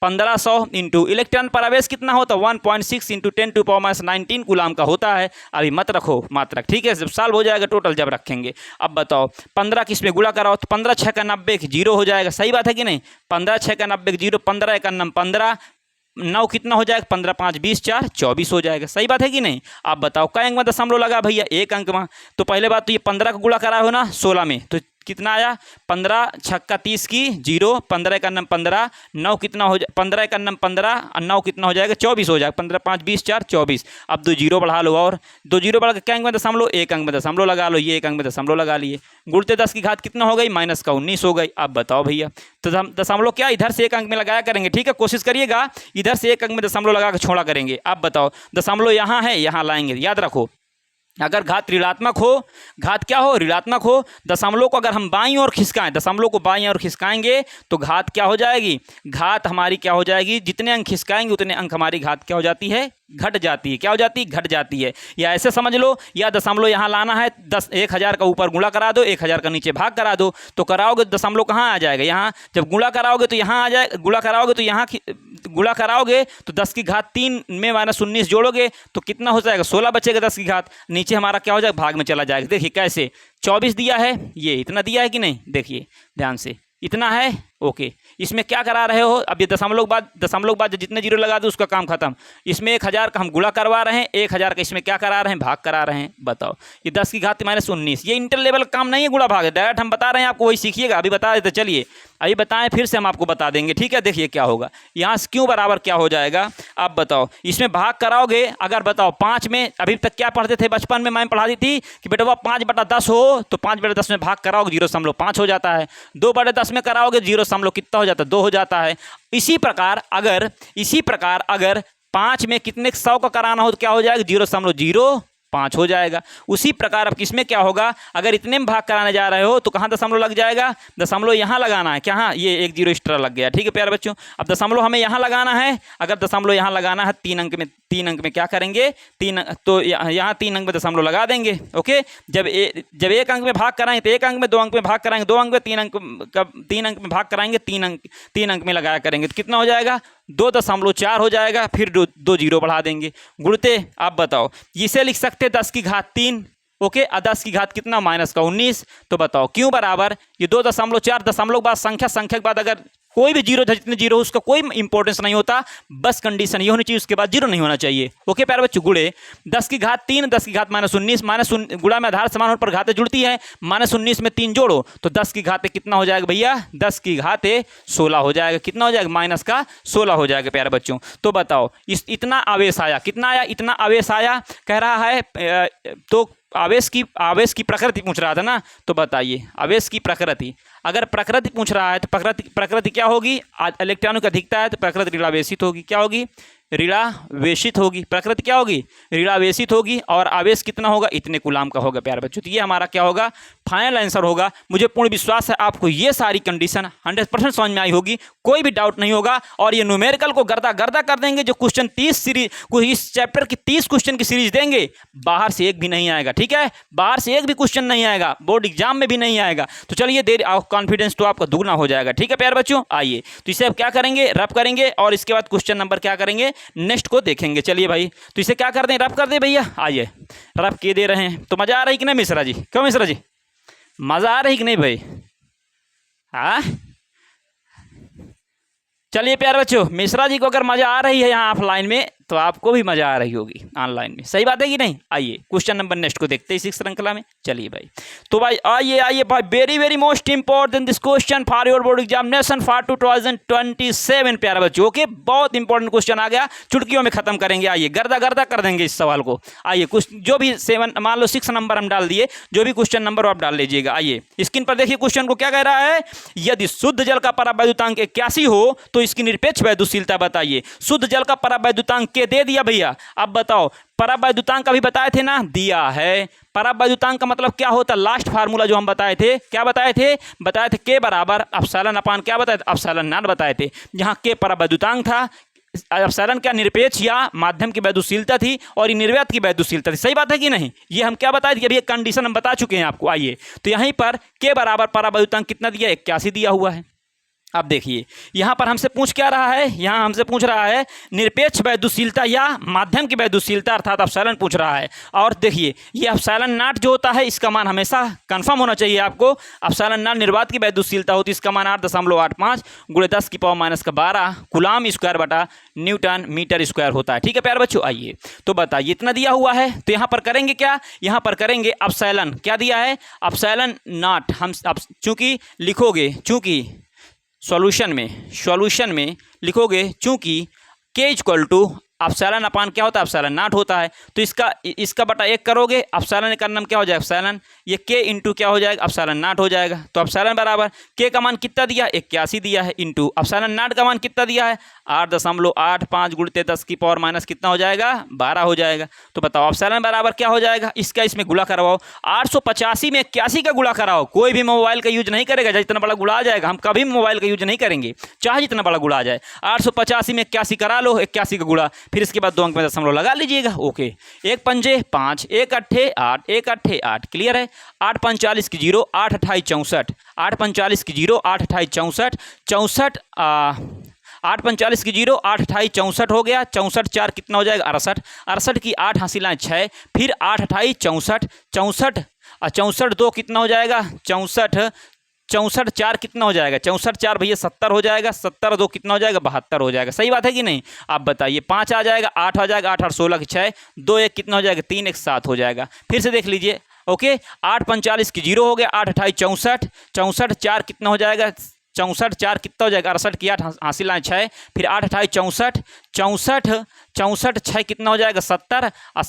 1500 इंटू इलेक्ट्रॉन पर आवेश कितना होता है 1.6 into 10 to power minus 19 coulomb का होता है। अभी मत रखो मात्रक, ठीक है, जब सॉल्व हो जाएगा टोटल जब रखेंगे। अब बताओ 15 किस में गुणा कराओ तो 15 6 का 90 0 हो जाएगा। सही बात है कि नहीं। 15 6 का 90 0, 15 1 15, 9 कितना हो जाएगा 15 5 20 4 24 हो जाएगा। सही बात है कि नहीं। आप बताओ कई अंक में दशमलव लगा भैया, एक अंक में। तो पहले बात तो ये 15 का गुणा करा हो ना 16 में, तो कितना आया 15 6 30 की 0, 15 1 15, 9 कितना हो जाए 15 1 15 और 9 कितना हो जाएगा 24 हो जाएगा। 15 5 20 4 24। अब 2 जीरो बढ़ा लो, और 2 जीरो बढ़ा के क्या अंक में दशमलव, एक अंक में दशमलव लगा लो। ये एक अंक में दशमलव लगा लिए, गुणते 10 की घात कितना हो गई माइनस का 19 हो गई। अब बताओ भैया तो हम दशमलव क्या इधर से एक अंक में लगाया करेंगे। ठीक है, कोशिश करिएगा इधर से एक अंक में दशमलव लगा के छोड़ा करेंगे। अब बताओ दशमलव यहाँ है, यहाँ लाएंगे। याद रखो अगर घात ऋणात्मक हो, घात क्या हो ऋणात्मक हो, दशमलव को अगर हम बाईं ओर खिसकाएं, दशमलव को बाईं ओर खिसकाएंगे तो घात क्या हो जाएगी, घात हमारी क्या हो जाएगी, जितने अंक खिसकाएंगे उतने अंक हमारी घात क्या हो जाती है घट जाती है। क्या हो जाती है घट जाती है। या ऐसे समझ लो, या दशमलव यहाँ लाना है 1000 का ऊपर गुणा करा दो, 1000 का नीचे भाग करा दो, तो कराओगे दशमलव कहाँ आ जाएगा यहाँ। जब गुणा कराओगे तो यहाँ आ जाए, गुणा कराओगे तो यहाँ गुणा कराओगे तो 10 की घात 3 में -19 जोड़ोगे तो कितना हो जाएगा, 16 बचेगा 10 की घात, नीचे हमारा क्या हो जाएगा, भाग में चला जाएगा। देखिए कैसे, 24 दिया है, ये इतना दिया है कि नहीं, देखिए ध्यान से, इतना है, ओके। इसमें क्या करा रहे हो, अब ये दशमलव बाद जितने जीरो लगा दो उसका काम खत्म। इसमें 1000 का हम गुणा करवा रहे हैं, 1000 का इसमें क्या करा रहे हैं, भाग करा रहे हैं। बताओ, ये 10 की घात -19, ये इंटर लेवल का काम नहीं है, गुणा भाग है, डायरेक्ट हम बता रहे हैं आपको, वही सीखिएगा। अभी बता देते, चलिए अभी बताएं, फिर से हम आपको बता देंगे, ठीक है। देखिए क्या होगा, यहाँ से क्यों बराबर क्या हो जाएगा, आप बताओ। इसमें भाग कराओगे, अगर बताओ 5 में, अभी तक क्या पढ़ते थे बचपन में, मैम पढ़ा दी थी कि बेटा 5/10 हो तो 5/10 में भाग कराओगे 0.5 हो जाता है, 2/10 में कराओगे 0. कितना हो जाता है, 2 हो जाता है। इसी प्रकार अगर 5 में कितने 100 का कराना हो तो क्या हो जाएगा, 0.05 हो जाएगा। उसी प्रकार अब किसमें क्या होगा, अगर इतने में भाग कराने जा रहे हो तो कहाँ दशमलव लग जाएगा, दशमलव यहाँ लगाना है, क्या, हाँ ये 1 0 एक्स्ट्रा लग गया, ठीक है प्यारे बच्चों। अब दशमलव हमें यहाँ लगाना है, अगर दशमलव यहाँ लगाना है 3 अंक में क्या करेंगे, 3 तो यहाँ 3 अंक में दशमलव लगा देंगे, ओके। जब 1 अंक में भाग कराएंगे तो 1 अंक में, 2 अंक में भाग कराएंगे 2 अंक में, 3 अंक में भाग कराएंगे 3 अंक में लगाया करेंगे तो कितना हो जाएगा, 2.4 हो जाएगा, फिर 2 जीरो बढ़ा देंगे, गुणते। आप बताओ, इसे लिख सकते 10 की घात 3, ओके। 10 की घात कितना, -19, तो बताओ क्यों बराबर, ये 2.4 दशमलव बाद संख्या के बाद अगर कोई भी जीरो, जितने जीरो उसका कोई इंपॉर्टेंस नहीं होता, बस कंडीशन ये होनी चाहिए, उसके बाद जीरो नहीं होना चाहिए, ओके प्यारे बच्चों। गुणे 10 की घात 3, 10 की घात -19, गुणा में आधार समान होने पर घातें जुड़ती है, -19 में 3 जोड़ो तो 10 की घातें कितना हो जाएगा भैया, 10 की घातें 16 हो जाएगा, कितना हो जाएगा, -16 हो जाएगा प्यारे बच्चों। तो बताओ, इतना आवेश आया, कितना आया, इतना आवेश आया, कह रहा है तो आवेश की प्रकृति पूछ रहा था ना, तो बताइए आवेश की प्रकृति, अगर प्रकृति पूछ रहा है तो प्रकृति क्या होगी, इलेक्ट्रॉनों की अधिकता है तो प्रकृति ऋणावेशित होगी, क्या होगी, ऋणावेशित होगी, प्रकृति क्या होगी, ऋणावेशित होगी, और आवेश कितना होगा, इतने कूलाम का होगा प्यारे बच्चों। तो ये हमारा क्या होगा, फाइनल आंसर होगा। मुझे पूर्ण विश्वास है आपको ये सारी कंडीशन 100% समझ में आई होगी, कोई भी डाउट नहीं होगा। और ये न्यूमेरिकल को गर्दा कर देंगे, जो क्वेश्चन 30 सीरीज को इस चैप्टर की 30 क्वेश्चन की सीरीज देंगे, बाहर से एक भी नहीं आएगा, ठीक है, बाहर से एक भी क्वेश्चन नहीं आएगा, बोर्ड एग्जाम में भी नहीं आएगा। तो चलिए देर कॉन्फिडेंस तो आपका दुगना हो जाएगा, ठीक है प्यारे बच्चों। आइए तो इसे अब क्या करेंगे, रब करेंगे, और इसके बाद क्वेश्चन नंबर क्या करेंगे, नेक्स्ट को देखेंगे। चलिए भाई, तो इसे क्या कर दें, रब कर दें भैया। आइए रब के दे रहे हैं, तो मजा आ रही कि नहीं मिश्रा जी, क्यों मिश्रा जी, मजा आ रही कि नहीं भाई, हाँ। चलिए प्यारे बच्चों, मिश्रा जी को अगर मजा आ रही है यहाँ ऑफलाइन में तो आपको भी मजा आ रही होगी ऑनलाइन में, सही बात है कि नहीं। आइए क्वेश्चन नंबर नेक्स्ट को देखते हैं इसी श्रृंखला में। चलिए भाई, तो भाई आइए भाई, very most important this question for your board examination for 2027 प्यारे बच्चों, ओके। बहुत इंपॉर्टेंट क्वेश्चन आ गया, चुटकियों में खत्म करेंगे। आइए गर्दा कर देंगे इस सवाल को। आइए कुछ जो भी 7 मान लो 6 नंबर हम डाल दिए, जो भी क्वेश्चन नंबर आप डाल लीजिएगा। आइए स्क्रीन पर देखिए क्वेश्चन को क्या कह रहा है, यदि शुद्ध जल का परावैद्युतांक 81 हो तो इसकी निरपेक्ष वैद्युशीलता बताइए। शुद्ध जल का परावैद्युतांक के दे दिया भैया, अब बताओ परावैद्युतांक अभी बताए थे ना, दिया है। परावैद्युतांक का मतलब क्या होता है, लास्ट फार्मूला जो हम बताए थे, क्या बताए थे के बराबर एप्सिलॉन अपान क्या बताए थे, एप्सिलॉन नॉट बताए थे। जहां के परावैद्युतांक था, एप्सिलॉन क्या निरपेक्ष या माध्यम की वैद्युशीलता थी, और निर्वात की वैद्युशीलता थी। सही बात है कि नहीं, ये हम क्या बताए थे, अभी एक कंडीशन हम बता चुके हैं आपको। आइए तो यहीं पर के बराबर परावैद्युतांक कितना दिया, 81 दिया हुआ है। अब देखिए यहाँ पर हमसे पूछ क्या रहा है, यहाँ हमसे पूछ रहा है निरपेक्ष वैद्युशीलता या माध्यम की वैद्युशीलता, अर्थात एप्सिलॉन पूछ रहा है। और देखिए ये एप्सिलॉन नॉट जो होता है इसका मान हमेशा कंफर्म होना चाहिए आपको। एप्सिलॉन नॉट निर्वात की वैद्युशीलता होती है, इसका मान 8.85 × 10⁻12 कूलाम स्क्वायर बटा न्यूटन मीटर स्क्वायर होता है, ठीक है प्यारे बच्चों। आइए तो बताइए इतना दिया हुआ है, तो यहाँ पर करेंगे क्या, यहाँ पर करेंगे एप्सिलॉन, क्या दिया है, एप्सिलॉन नॉट। हम चूंकि लिखोगे, चूंकि सॉल्यूशन में लिखोगे, चूंकि के इक्वल टू एप्सिलॉन अपान क्या होता है, एप्सिलॉन नॉट होता है, तो इसका बटा 1 करोगे, एप्सिलॉन का नाम क्या हो जाएगा, एप्सिलॉन, ये के इंटू क्या हो जाएगा, एप्सिलॉन नॉट हो जाएगा। तो एप्सिलॉन बराबर के का मान कितना दिया, 81 दिया है, इंटू एप्सिलॉन नॉट का मान कितना दिया है, 8.85 × 10⁻- कितना हो जाएगा, 12 हो जाएगा। तो बताओ एप्सिलॉन बराबर क्या हो जाएगा, इसका इसमें गुणा करवाओ, 885 में 81 का गुणा कराओ। कोई भी मोबाइल का यूज नहीं करेगा, जितना बड़ा गुणा आ जाएगा, हम कभी मोबाइल का यूज नहीं करेंगे, चाहे जितना बड़ा गुणा आ जाए। 885 में 81 करा लो, 81 का गुणा, फिर इसके बाद 2 अंक में दशमलव लगा लीजिएगा, ओके। 1 पंजे 5, 1 अट्ठे 8, 1 अट्ठे 8, क्लियर है। 8 45 की 0, 8 28 64, 8 45 की 0, 8 28 64, 64 8 45 की 0, 8 28 64 हो गया, 64 4 कितना हो जाएगा 68, 68 की 8 हासिल 6, फिर 8 28 64, 64 और 64 2 कितना हो जाएगा 64, 64 4 कितना हो जाएगा 64 4 भैया 70 हो जाएगा, 70 2 कितना हो जाएगा 72 हो जाएगा। सही बात है कि नहीं? आप बताइए 5 आ जाएगा, 8 आ जाएगा, 8 8 16 की 6, 2 1 कितना हो जाएगा 3 1 7 हो जाएगा। फिर से देख लीजिए, ओके 8 45 की 0 हो गया, 8 28 64, 64 4 कितना हो जाएगा 64 4 कितना हो जाएगा 68 की 8 हासिल 6, फिर 8 28 64, 64 64 6 कितना हो जाएगा 70 और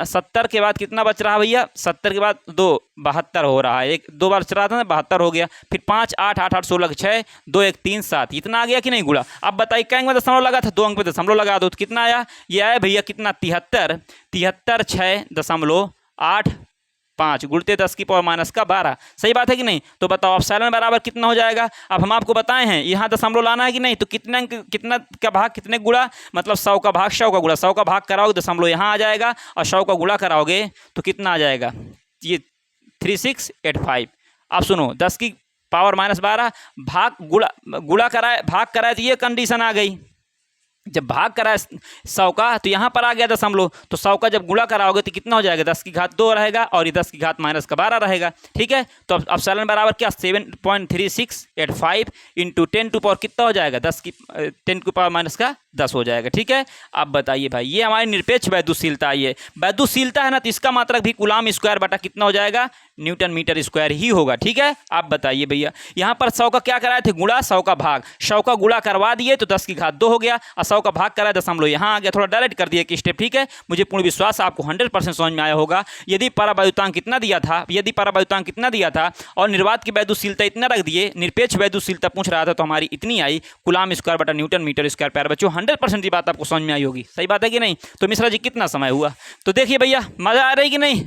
70 के बाद कितना बच रहा है भैया 70 के बाद 2 72 हो रहा है, एक 2 बार चला था ना 72 हो गया, फिर 5 8 8 8 16 6, 2 1 3 7 इतना आ गया कि नहीं गुड़ा? अब बताइए क्या अंक में दशमलव लगा था, 2 अंक पे दशमलव लगा दो तो कितना आया? ये आया भैया कितना 73 73 6.85 गुणते 10 की पावर माइनस का 12। सही बात है कि नहीं? तो बताओ एप्सिलॉन बराबर कितना हो जाएगा? अब हम आपको बताए हैं यहाँ दशमलव लाना है कि नहीं, तो कितना का भाग कितने गुणा, मतलब 100 का भाग 100 का गुणा, 100 का भाग कराओगे दशमलव यहाँ आ जाएगा और 100 का गुणा कराओगे तो कितना आ जाएगा ये 3685। आप सुनो 10 की पावर माइनस 12 भाग गुणा कराए, भाग कराए तो ये कंडीशन आ गई, जब भाग करा 100 का तो यहाँ पर आ गया दशमलव, तो 100 का जब गुणा कराओगे तो कितना हो जाएगा 10 की घात 2 रहेगा और ये 10 की घात माइनस का 12 रहेगा। ठीक है, तो अब एप्सिलॉन बराबर क्या 7.3685 इंटू 10 टू पावर कितना हो जाएगा 10 की पावर माइनस का 10 हो जाएगा। ठीक है, अब बताइए भाई ये हमारी निरपेक्ष वैद्युशीलता, ये वैद्युशीलता है ना, तो इसका मात्रक भी कूलाम स्क्वायर बटा कितना हो जाएगा न्यूटन मीटर स्क्वायर ही होगा। ठीक है, आप बताइए भैया यहाँ पर 100 का क्या कराए थे गुणा, 100 का भाग, 100 का गुणा करवा दिए तो 10 की घात 2 हो गया और 100 का भाग कराए दशमलव यहाँ आ गया, थोड़ा डायरेक्ट कर दिए कि स्टेप। ठीक है, मुझे पूर्ण विश्वास आपको 100% समझ में आया होगा। यदि परावैद्युतांक कितना दिया था, कितना दिया था और निर्वात की वैद्युशीलता इतना रख दिए, निरपेक्ष वैद्युशीलता पूछ रहा था तो हमारी इतनी आई कूलाम स्क्वायर बटा न्यूटन मीटर स्क्वायर। प्यारे बच्चों 100% ये बात आपको समझ में आई होगी। सही बात है कि नहीं? तो मिश्रा जी कितना समय हुआ, तो देखिए भैया मजा आ रही कि नहीं?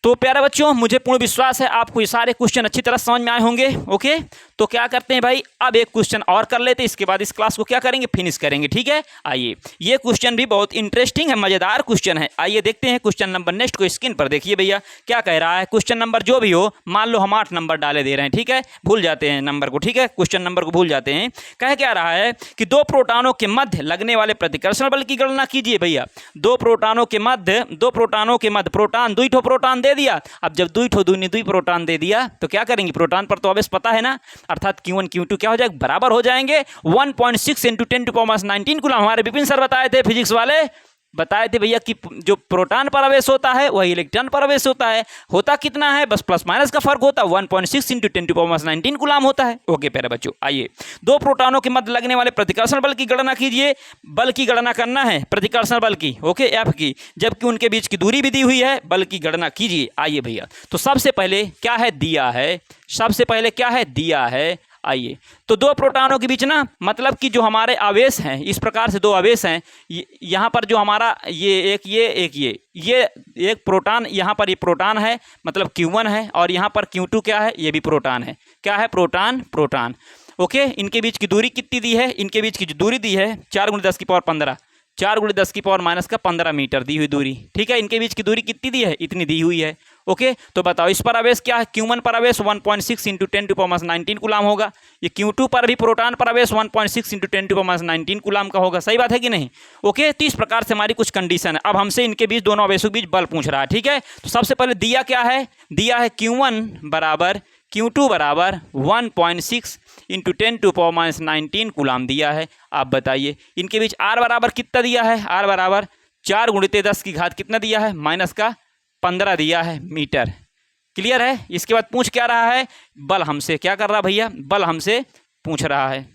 तो प्यारे बच्चों मुझे पूर्ण विश्वास है आपको ये सारे क्वेश्चन अच्छी तरह समझ में आए होंगे। ओके, तो क्या करते हैं भाई, अब एक क्वेश्चन और कर लेते हैं, इसके बाद इस क्लास को क्या करेंगे फिनिश करेंगे। ठीक है, आइए ये क्वेश्चन भी बहुत इंटरेस्टिंग है, मजेदार क्वेश्चन है। आइए देखते हैं क्वेश्चन नंबर नेक्स्ट को स्क्रीन पर देखिए भैया क्या कह रहा है। क्वेश्चन नंबर जो भी हो, मान लो हम 8 नंबर डाले दे रहे हैं, ठीक है, भूल जाते हैं नंबर को। ठीक है, क्वेश्चन नंबर को भूल जाते हैं। कह क्या रहा है कि 2 प्रोटॉनों के मध्य लगने वाले प्रतिकर्षण बल की गणना कीजिए भैया। 2 प्रोटॉनों के मध्य प्रोटॉन 2 प्रोटॉन दे दिया। अब जब 2 प्रोटॉन दे दिया तो क्या करेंगे, प्रोटॉन पर तो आवेश पता है ना, अर्थात Q1 Q2 क्या हो जाएगा बराबर हो जाएंगे 1.6 इंटू 10⁻19 कूलम। हमारे विपिन सर बताए थे, फिजिक्स वाले बताए थे भैया कि जो प्रोटॉन पर आवेश होता है वही इलेक्ट्रॉन पर आवेश होता है। होता कितना है, बस प्लस माइनस का फर्क होता है, 1.6 इंटू 10⁻19 कूलम होता है। ओके प्यारे बच्चों, आइए 2 प्रोटॉनों के मध्य लगने वाले प्रतिकर्षण बल की गणना कीजिए। बल की गणना करना है प्रतिकर्षण बल की, ओके F की, जबकि उनके बीच की दूरी भी दी हुई है, बल की गणना कीजिए। आइए भैया, तो सबसे पहले क्या है दिया है, आइए तो 2 प्रोटॉनों के बीच ना, मतलब कि जो हमारे आवेश हैं इस प्रकार से 2 आवेश हैं, यहाँ पर जो हमारा ये एक प्रोटॉन, यहाँ पर ये प्रोटॉन है मतलब Q1 है, और यहाँ पर Q2 क्या है, ये भी प्रोटॉन है। क्या है, प्रोटॉन। ओके, इनके बीच की दूरी कितनी दी है, इनके बीच की जो दूरी दी है 4 × 10 की पावर 15, 4 × 10 की पावर माइनस का 15 मीटर दी हुई दूरी। ठीक है, इनके बीच की दूरी कितनी दी है, इतनी दी हुई है। ओके, तो बताओ इस पर आवेश क्या है, Q1 पर आवेश 1.6 इंटू 10⁻19 कूलम होगा। ये Q2 पर भी प्रोटॉन पर आवेश 1.6 इंटू 10⁻19 कूलम का होगा। सही बात है कि नहीं? ओके, तो इस प्रकार से हमारी कुछ कंडीशन है। अब हमसे इनके बीच, दोनों आवेशों के बीच बल पूछ रहा है। ठीक है, तो सबसे पहले दिया क्या है, दिया है Q1 बराबर Q2 बराबर 1.6 इंटू 10⁻19 कूलम दिया है। आप बताइए इनके बीच R बराबर कितना दिया है, R बराबर 4 × 10 की घात कितना दिया है, माइनस का 15 दिया है मीटर। क्लियर है? इसके बाद पूछ क्या रहा है, बल हमसे क्या कर रहा है भैया, बल हमसे पूछ रहा है।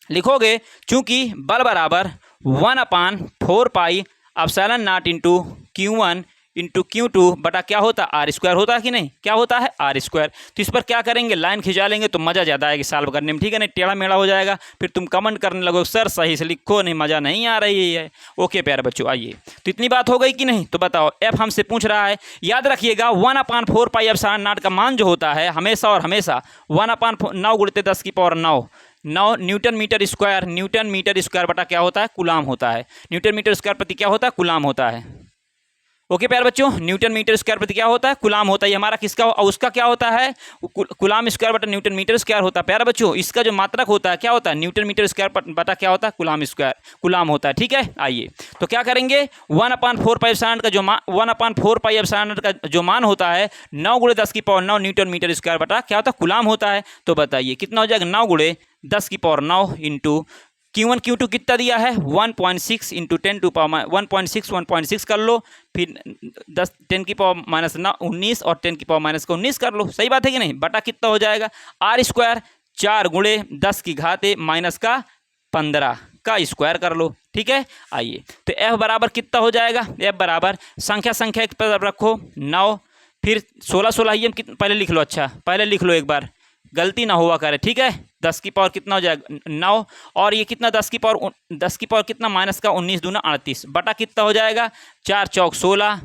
लिखोगे चूंकि बल बराबर 1/4 pi epsilon not into Q1 into Q2 बटा क्या होता है, R स्क्वायर होता है कि नहीं, क्या होता है R स्क्वायर। तो इस पर क्या करेंगे, लाइन खिंचा लेंगे तो मज़ा ज़्यादा आएगी सॉल्व करने में। ठीक है, नहीं टेढ़ा मेढ़ा हो जाएगा, फिर तुम कमेंट करने लगो सर सही से लिखो, नहीं मज़ा नहीं आ रही है। ओके प्यारे बच्चों, आइए तो इतनी बात हो गई कि नहीं। तो बताओ F हमसे पूछ रहा है, याद रखिएगा 1/4 पाई एप्सिलॉन नॉट का मान जो होता है हमेशा और हमेशा 1/9 × 10 की पावर 9 न्यूटन मीटर स्क्वायर बटा क्या होता है, कूलम होता है। न्यूटन मीटर स्क्वायर प्रति क्या होता है, कूलम होता है। ओके प्यारे बच्चों, न्यूटन मीटर स्क्वायर प्रति क्या होता है, कूलाम होता है। ये हमारा किसका और उसका क्या होता है, कूलाम स्क्वायर बटा न्यूटन मीटर स्क्वायर होता है। प्यारे बच्चों, इसका जो मात्रक होता है क्या होता है, न्यूटन मीटर स्क्वायर बटा क्या होता है, कूलाम स्क्वायर, कूलाम होता है। ठीक है, आइए तो क्या करेंगे, 1/4πε का जो 1/4πε का जो मान होता है 9 × 10⁹ न्यूटन मीटर स्क्वायर बटा क्या होता है, कूलाम होता है। तो बताइए कितना हो जाएगा, 9 × 10⁹ इंटू Q1 Q2 कितना दिया है, 1.6 इंटू 1.6 कर लो, फिर 10⁻⁻⁹ और 10⁻⁻⁹ कर लो। सही बात है कि नहीं, बटा कितना हो जाएगा, R स्क्वायर 4 × 10⁻⁻15 का स्क्वायर कर लो। ठीक है, आइए तो F बराबर कितना हो जाएगा, F बराबर संख्या एक पर रखो 9, फिर 16 ही हम पहले लिख लो, अच्छा पहले लिख लो एक बार, गलती ना हुआ करे। ठीक है, 10 की पावर कितना हो जाएगा 9, और ये कितना 10 की पावर कितना माइनस का 19 दूना 38 बटा कितना हो जाएगा, 4 चौक 16,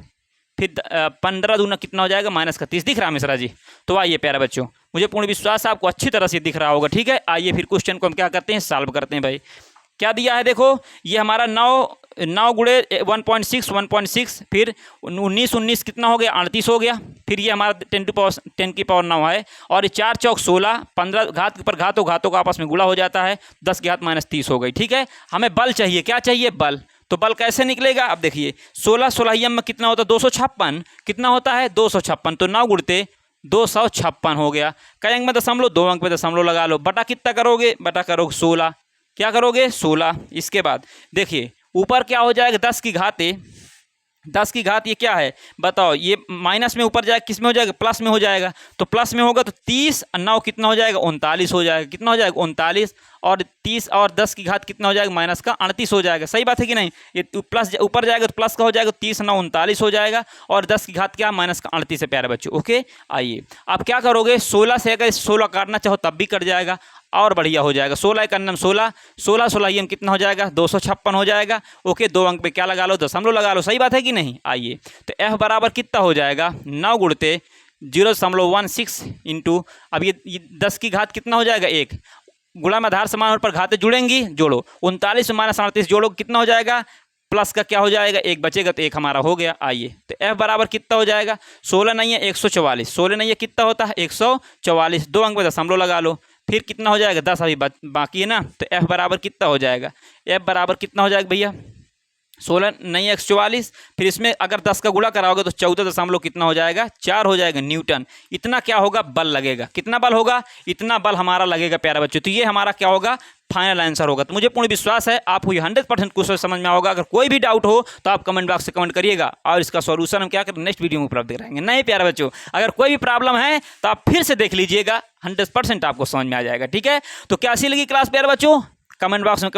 फिर 15 दूना कितना हो जाएगा माइनस का 30। दिख रहा है मिश्रा जी। तो आइए प्यारे बच्चों, मुझे पूर्ण विश्वास है आपको अच्छी तरह से दिख रहा होगा। ठीक है, आइए फिर क्वेश्चन को हम क्या करते हैं, सॉल्व करते हैं। भाई क्या दिया है, देखो ये हमारा 9 × 1.6 फिर 19 कितना हो गया, 38 हो गया। फिर ये हमारा 10 की पावर 9 है, और 4 चौक 16, 15 घात पर घातों का आपस में गुणा हो जाता है, 10 की घात -30 हो गई। ठीक है, हमें बल चाहिए, क्या चाहिए, बल। तो बल कैसे निकलेगा, अब देखिए 16 में कितना होता है, 256 कितना होता है, 256। तो 9 × 256 हो गया। कई अंक में दशमलव, 2 अंक में दशमलव लगा लो, बटा कितना करोगे, बटा करोगे 16, क्या करोगे 16। इसके बाद देखिए ऊपर क्या हो जाएगा, 10 की घात ये क्या है बताओ, ये माइनस में ऊपर जाएगा, किस में हो जाएगा, प्लस में हो जाएगा। तो प्लस में होगा तो 30 और 9 कितना हो जाएगा, 39 हो जाएगा। कितना हो जाएगा, 39, और 30 और 10 की घात कितना हो जाएगा, माइनस का 38 हो जाएगा। सही बात है कि नहीं, ये प्लस ऊपर जाएगा तो प्लस का हो जाएगा, 30 9 39 हो जाएगा, और 10 की घात क्या, माइनस का 38 है प्यारे बच्चों। ओके, आइए आप क्या करोगे, 16 से अगर 16 काटना चाहो तब भी कट जाएगा, और बढ़िया हो जाएगा। 16 का अन्नम 16 ही हम कितना हो जाएगा, 256 हो जाएगा। ओके, 2 अंक पे क्या लगा लो, दशमलव लगा लो। सही बात है कि नहीं, आइए तो F बराबर कितना हो जाएगा, 9 × 0.16 इंटू, अब ये 10 की घात कितना हो जाएगा, 1 गुणा में आधार समान पर घातें जुड़ेंगी, जोड़ो 39 - 38 जोड़ो कितना हो जाएगा, प्लस का क्या हो जाएगा, 1 बचेगा, तो 1 हमारा हो गया। आइए तो F बराबर कितना हो जाएगा, 16 नहीं है 144, 16 नहीं है कितना होता है 144, 2 अंक में दशमलव लगा लो, फिर कितना हो जाएगा, 10 अभी बाकी है ना। तो F बराबर कितना हो जाएगा, F बराबर कितना हो जाएगा भैया, 16 नहीं है 144, फिर इसमें अगर 10 का गुणा कराओगे तो 14 दशमलव कितना हो जाएगा, 4 हो जाएगा न्यूटन। इतना क्या होगा, बल लगेगा। कितना बल होगा, इतना बल हमारा लगेगा प्यारे बच्चों। तो ये हमारा क्या होगा, फाइनल आंसर होगा। तो मुझे पूर्ण विश्वास है आपको ये 100% क्वेश्चन समझ में होगा। अगर कोई भी डाउट हो तो आप कमेंट बॉक्स से कमेंट करिएगा, और इसका सॉल्यूशन हम क्या करें, नेक्स्ट वीडियो में उपलब्ध कराएंगे। नहीं प्यारे बच्चों, अगर कोई भी प्रॉब्लम है तो आप फिर से देख लीजिएगा, 100% आपको समझ में आ जाएगा। ठीक है, तो कैसी लगी क्लास प्यारे बच्चों, कमेंट बॉक्स में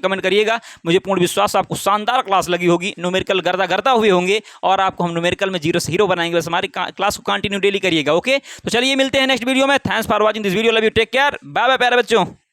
कमेंट करिएगा। मुझे पूर्ण विश्वास आपको शानदार क्लास लगी होगी, न्यूमेरिकल गर्दा हुए होंगे, और आपको हम न्यूमेरिकल में 0 से हीरो बनाएंगे। बस हमारी क्लास को कंटिन्यू डेली करिएगा। ओके, तो चलिए मिलते हैं नेक्स्ट वीडियो में। Thanks for watching this video, love you, take care, bye bye प्यारे बच्चों।